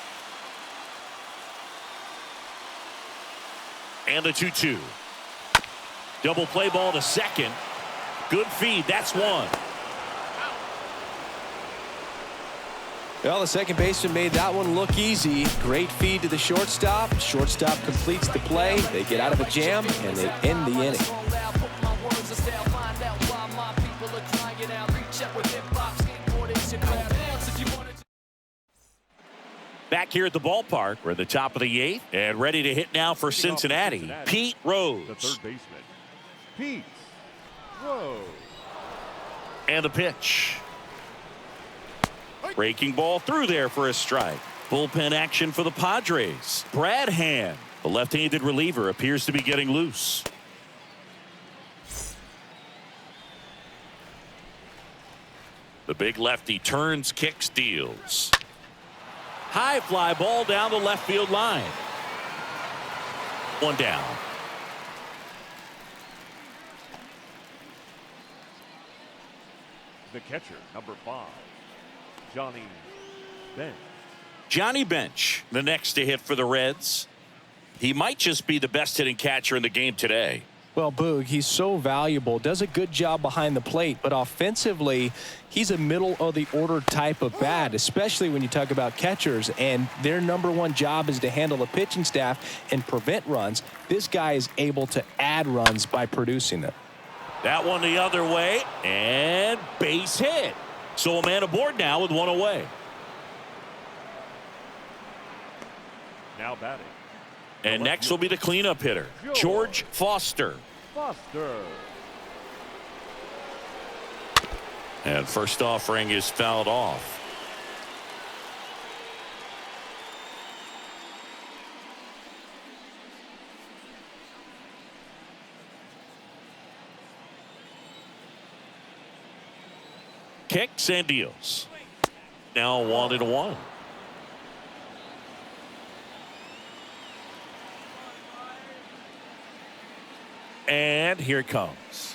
And the 2-2. Double play ball to second. Good feed. That's 1. Well, the second baseman made that one look easy. Great feed to the shortstop. Shortstop completes the play. They get out of a jam, and they end the inning. Back here at the ballpark, we're at the top of the 8th, and ready to hit now for Cincinnati, Pete Rose. The third baseman, Pete Rose. And the pitch. Breaking ball through there for a strike. Bullpen action for the Padres. Brad Hand, the left-handed reliever, appears to be getting loose. The big lefty turns, kicks, deals. High fly ball down the left field line. 1 down. The catcher, number 5, Johnny Bench. Johnny Bench, the next to hit for the Reds. He might just be the best hitting catcher in the game today. Well, Boog, he's so valuable, does a good job behind the plate, but offensively, he's a middle-of-the-order type of bat, especially when you talk about catchers, and their #1 job is to handle the pitching staff and prevent runs. This guy is able to add runs by producing them. That one the other way, and base hit. So a man aboard now with 1 away. Now batting. And next will be the cleanup hitter, George Foster. And first offering is fouled off. Kicks and deals. Now 1-1. And here it comes.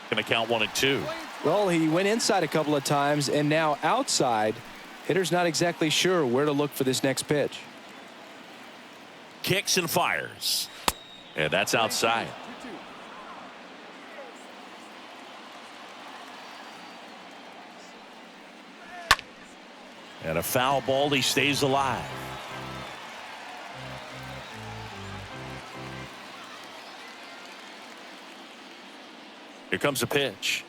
Going to count 1 and 2. Well, he went inside a couple of times, and now outside. Hitter's not exactly sure where to look for this next pitch. Kicks and fires. And that's outside. And a foul ball. He stays alive. Here comes a pitch.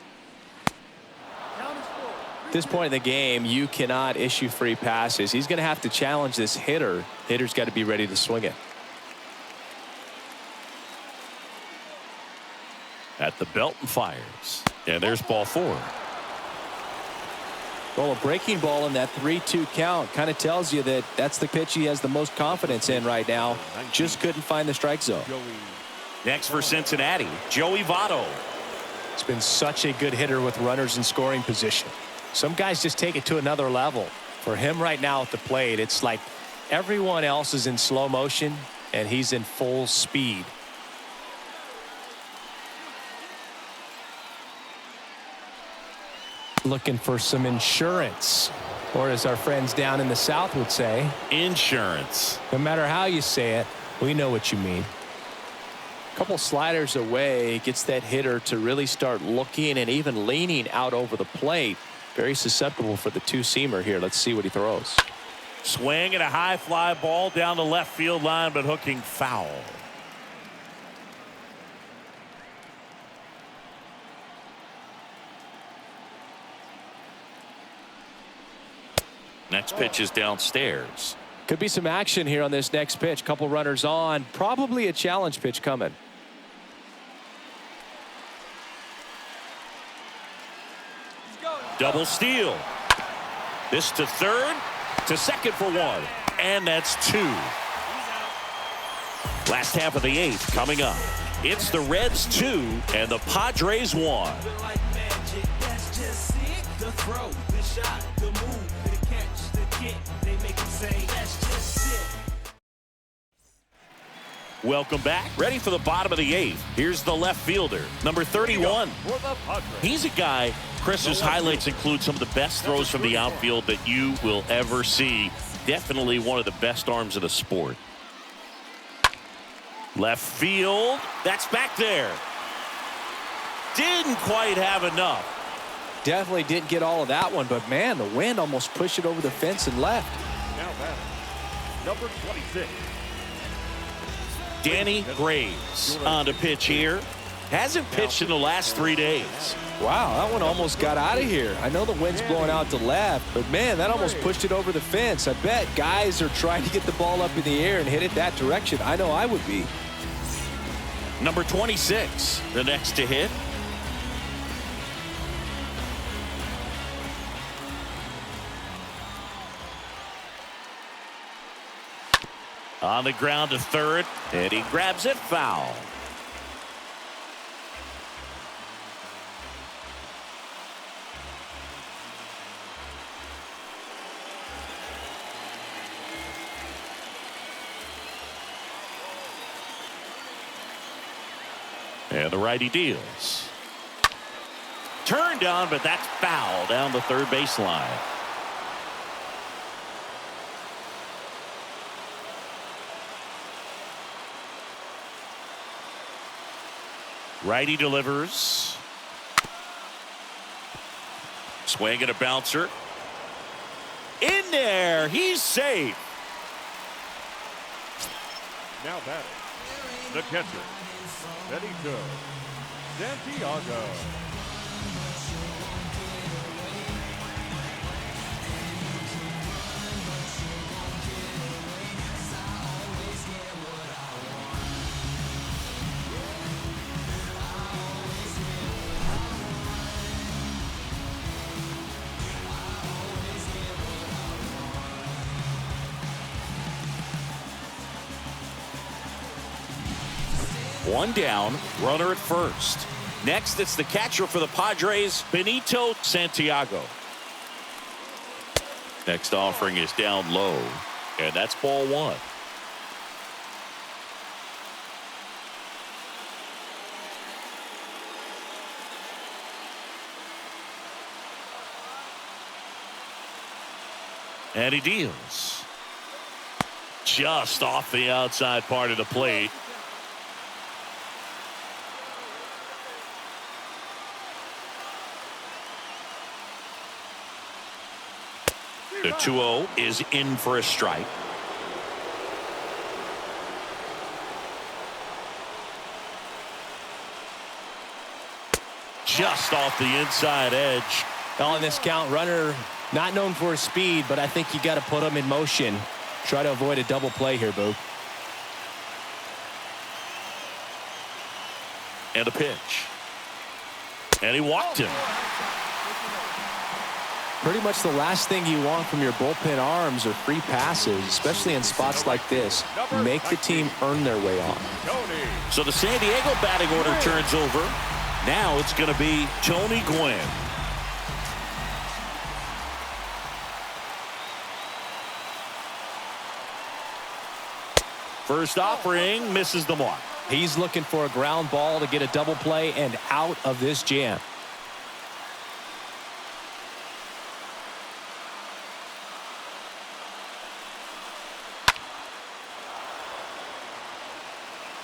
At this point in the game, you cannot issue free passes. He's going to have to challenge this hitter. Hitter's got to be ready to swing it. At the belt and fires. And there's ball 4. Well, a breaking ball in that 3-2 count kind of tells you that that's the pitch he has the most confidence in right now. Just couldn't find the strike zone. Next for Cincinnati, Joey Votto. It's been such a good hitter with runners in scoring position. Some guys just take it to another level. For him right now at the plate, it's like everyone else is in slow motion and he's in full speed. Looking for some insurance, or as our friends down in the South would say, insurance. No matter how you say it, we know what you mean. A couple sliders away gets that hitter to really start looking and even leaning out over the plate. Very susceptible for the two-seamer here. Let's see what he throws. Swing and a high fly ball down the left field line, but hooking foul. Next pitch is downstairs. Could be some action here on this next pitch. Couple runners on. Probably a challenge pitch coming. Double steal. This to third, to second for 1. And that's 2. Last half of the 8th coming up. It's the Reds 2 and the Padres 1. Welcome back. Ready for the bottom of the 8th. Here's the left fielder, number 31. He's a guy, Chris's highlights include some of the best throws from the outfield that you will ever see. Definitely one of the best arms of the sport. Left field. That's back there. Didn't quite have enough. Definitely didn't get all of that one, but man, the wind almost pushed it over the fence and left. Now batting, number 26. Danny Graves on to pitch here. Hasn't pitched in the last 3 days. Wow, that one almost got out of here. I know the wind's blowing out to left, but man, that almost pushed it over the fence. I bet guys are trying to get the ball up in the air and hit it that direction. I know I would be. Number 26, the next to hit. On the ground to third, and he grabs it foul. And the righty deals. Turned down, but that's foul down the third baseline. Righty delivers. Swing and a bouncer. In there. He's safe. Now batting, the catcher, Benito Santiago. One down, runner at first. Next, it's the catcher for the Padres, Benito Santiago. Next offering is down low, and that's ball 1. And he deals. Just off the outside part of the plate. The 2-0 is in for a strike. Just off the inside edge. On this count, runner not known for his speed, but I think you got to put him in motion. Try to avoid a double play here, Boo. And a pitch. And he walked him. Pretty much the last thing you want from your bullpen arms are free passes, especially in spots like this. Make the team earn their way on. So the San Diego batting order turns over. Now it's going to be Tony Gwynn. First offering misses the mark. He's looking for a ground ball to get a double play and out of this jam.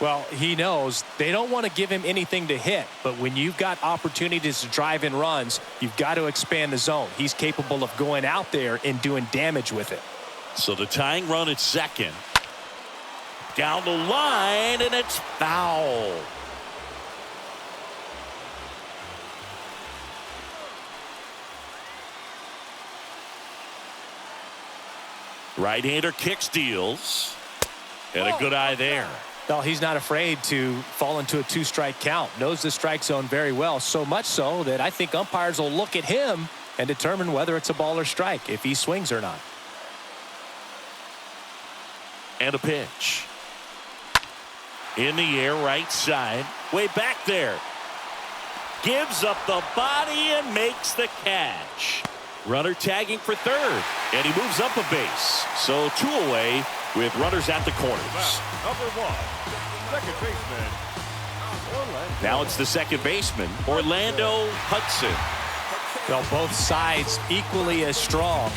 Well, he knows they don't want to give him anything to hit, but when you've got opportunities to drive in runs, you've got to expand the zone. He's capable of going out there and doing damage with it. So the tying run at second. Down the line, and it's foul. Right-hander kick steals. And a good eye there. Well, he's not afraid to fall into a two-strike count. Knows the strike zone very well, so much so that I think umpires will look at him and determine whether it's a ball or strike, if he swings or not. And a pitch. In the air, right side. Way back there. Gives up the body and makes the catch. Runner tagging for third. And he moves up a base. So 2 away with runners at the corners. Number 1, second baseman, Orlando. Now it's the second baseman, Orlando Hudson. Well, both sides equally as strong.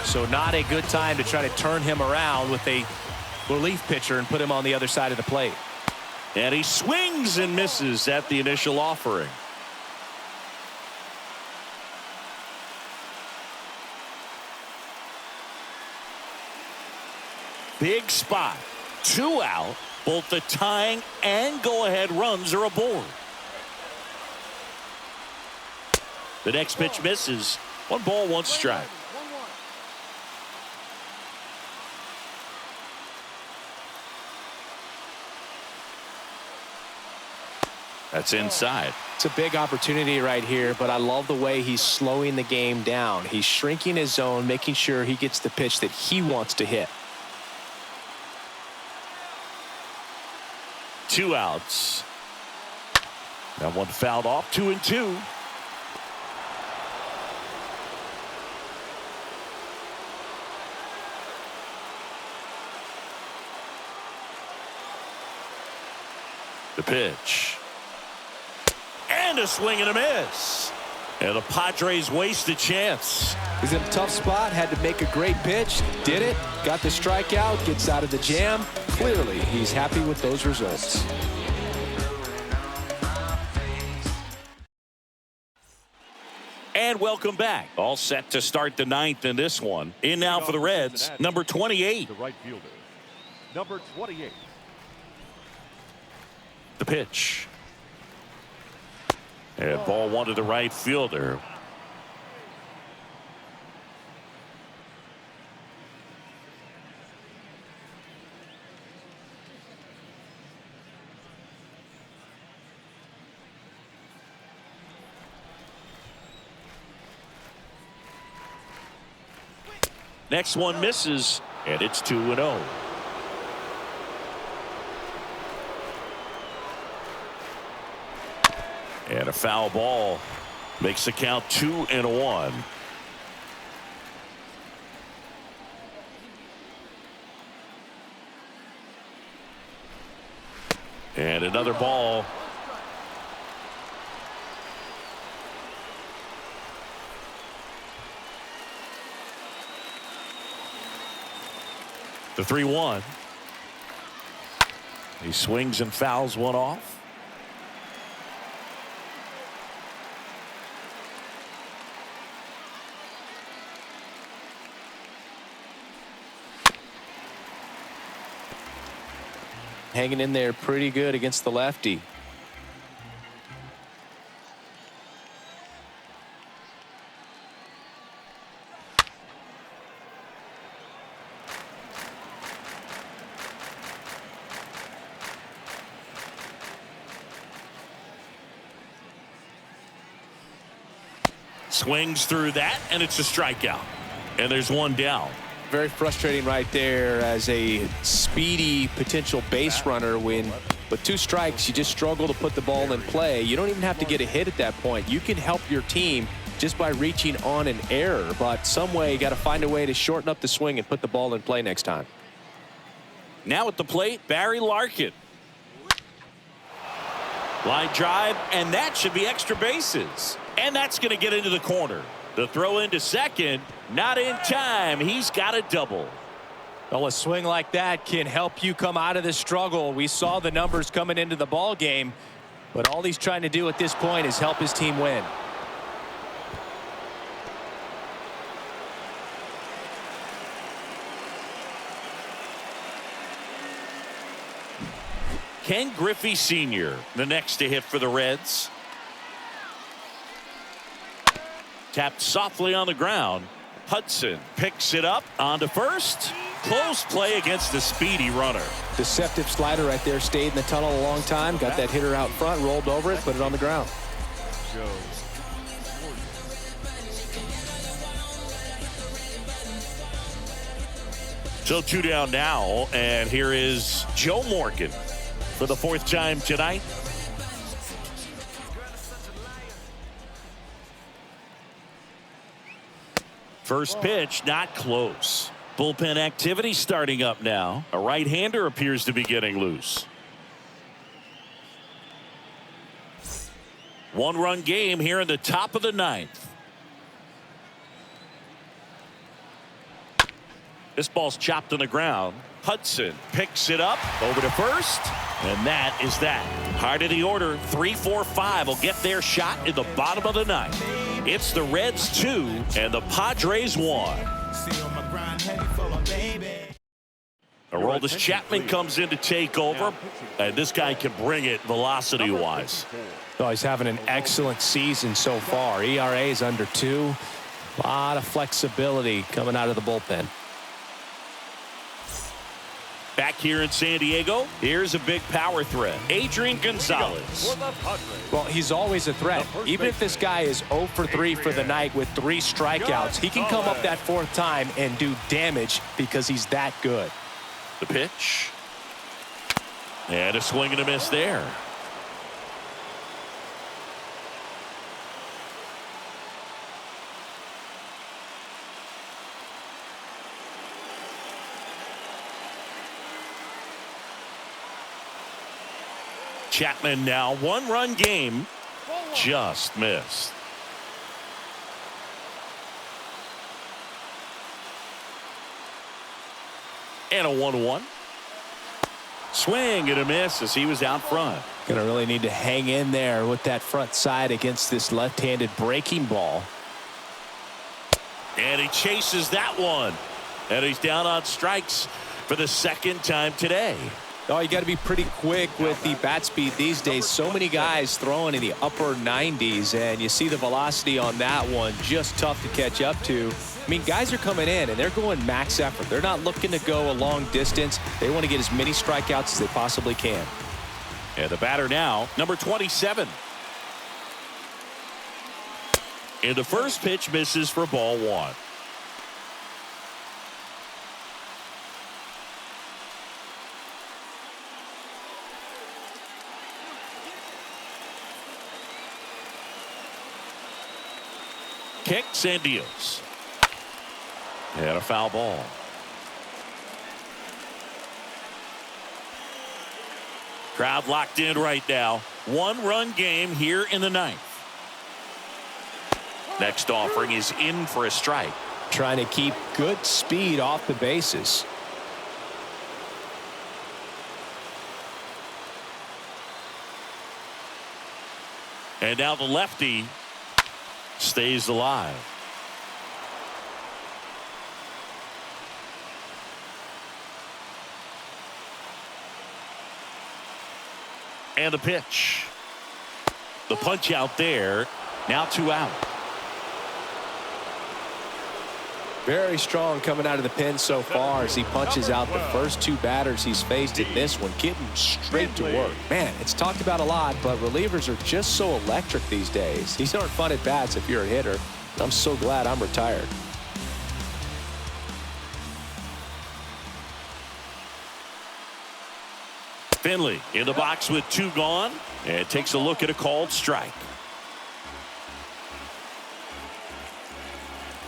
So not a good time to try to turn him around with a relief pitcher and put him on the other side of the plate. And he swings and misses at the initial offering. Big spot. 2 out. Both the tying and go-ahead runs are aboard. The next pitch misses. 1 ball, 1 strike. That's inside. It's a big opportunity right here, but I love the way he's slowing the game down. He's shrinking his zone, making sure he gets the pitch that he wants to hit. 2 outs. That one fouled off. 2-2. The pitch. And a swing and a miss. And the Padres waste a chance. He's in a tough spot, had to make a great pitch, did it, got the strikeout, gets out of the jam. Clearly, he's happy with those results. And welcome back. All set to start the 9th in this one. In now for the Reds, number 28. The right fielder, number 28. The pitch. And ball 1 to the right fielder. Next one misses, and it's 2-0. And a foul ball makes the count 2-1. And another ball. The 3-1. He swings and fouls one off. Hanging in there pretty good against the lefty. Swings through that, and it's a strikeout. And there's one down. Very frustrating right there as a speedy potential base runner when with 2 strikes you just struggle to put the ball in play. You don't even have to get a hit at that point. You can help your team just by reaching on an error, but some way you got to find a way to shorten up the swing and put the ball in play next time. Now at the plate, Barry Larkin. Line drive, and that should be extra bases. And that's going to get into the corner. The throw into second, not in time. He's got a double. Well, a swing like that can help you come out of the struggle. We saw the numbers coming into the ball game, but all he's trying to do at this point is help his team win. Ken Griffey Sr., the next to hit for the Reds. Tapped softly on the ground. Hudson picks it up onto first. Close play against the speedy runner. Deceptive slider right there. Stayed in the tunnel a long time. Got that hitter out front. Rolled over it. Put it on the ground. So 2 down now. And here is Joe Morgan for the 4th time tonight. First pitch, not close. Bullpen activity starting up now. A right-hander appears to be getting loose. 1-run game here in the top of the 9th. This ball's chopped on the ground. Hudson picks it up over to first, and that is that. Heart of the order, 3, 4, 5 will get their shot in the bottom of the 9th. It's the Reds 2 and the Padres 1. Aroldis Chapman comes in to take over, and this guy can bring it velocity-wise. Oh, he's having an excellent season so far. ERA is under 2. A lot of flexibility coming out of the bullpen. Back here in San Diego, here's a big power threat. Adrian Gonzalez. Well, he's always a threat. Even if this guy is 0 for 3 for the night with 3 strikeouts, he can come up that 4th time and do damage because he's that good. The pitch. And a swing and a miss there. Chapman now 1-run game, just missed. And a 1-1. Swing and a miss as he was out front. Gonna really need to hang in there with that front side against this left-handed breaking ball. And he chases that one. And he's down on strikes for the 2nd time today. Oh, you got to be pretty quick with the bat speed these days. So many guys throwing in the upper 90s, and you see the velocity on that one. Just tough to catch up to. I mean, guys are coming in, and they're going max effort. They're not looking to go a long distance. They want to get as many strikeouts as they possibly can. And the batter now, number 27. And the first pitch misses for ball 1. Kicks and deals. And a foul ball. Crowd locked in right now. 1-run game here in the 9th. Next offering is in for a strike. Trying to keep good speed off the bases. And now the lefty stays alive. And the pitch. The punch out there. Now 2 out. Very strong coming out of the pen so far as he punches out the first 2 batters he's faced in this one, getting straight to work. Man, it's talked about a lot, but relievers are just so electric these days. These aren't fun at bats if you're a hitter. I'm so glad I'm retired. Finley in the box with 2 gone, and takes a look at a called strike.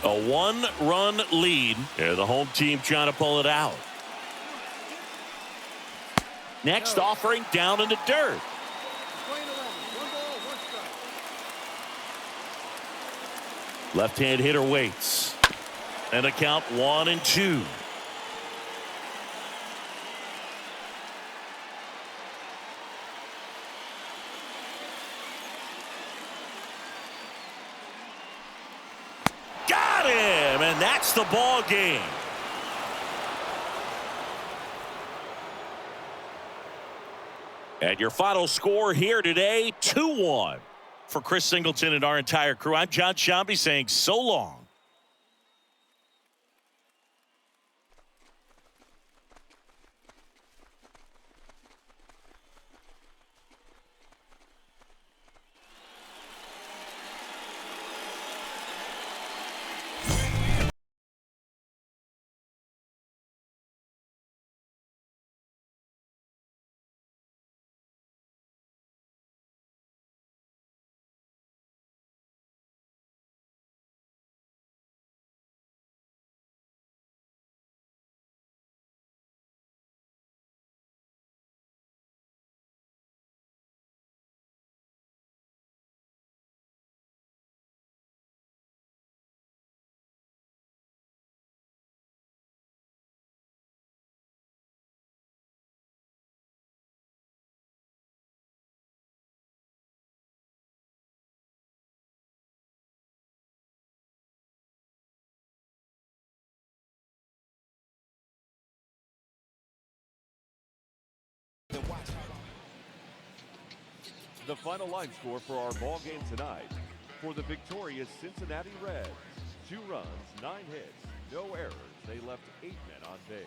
A 1-run lead, and the home team trying to pull it out. Next offering down in the dirt. Left-hand hitter waits. And a count 1-2. Got him, and that's the ball game. And your final score here today, 2-1. For Chris Singleton and our entire crew, I'm John Sciambi saying so long. The final line score for our ball game tonight. For the victorious Cincinnati Reds, 2 runs, 9 hits, no errors. They left 8 men on base.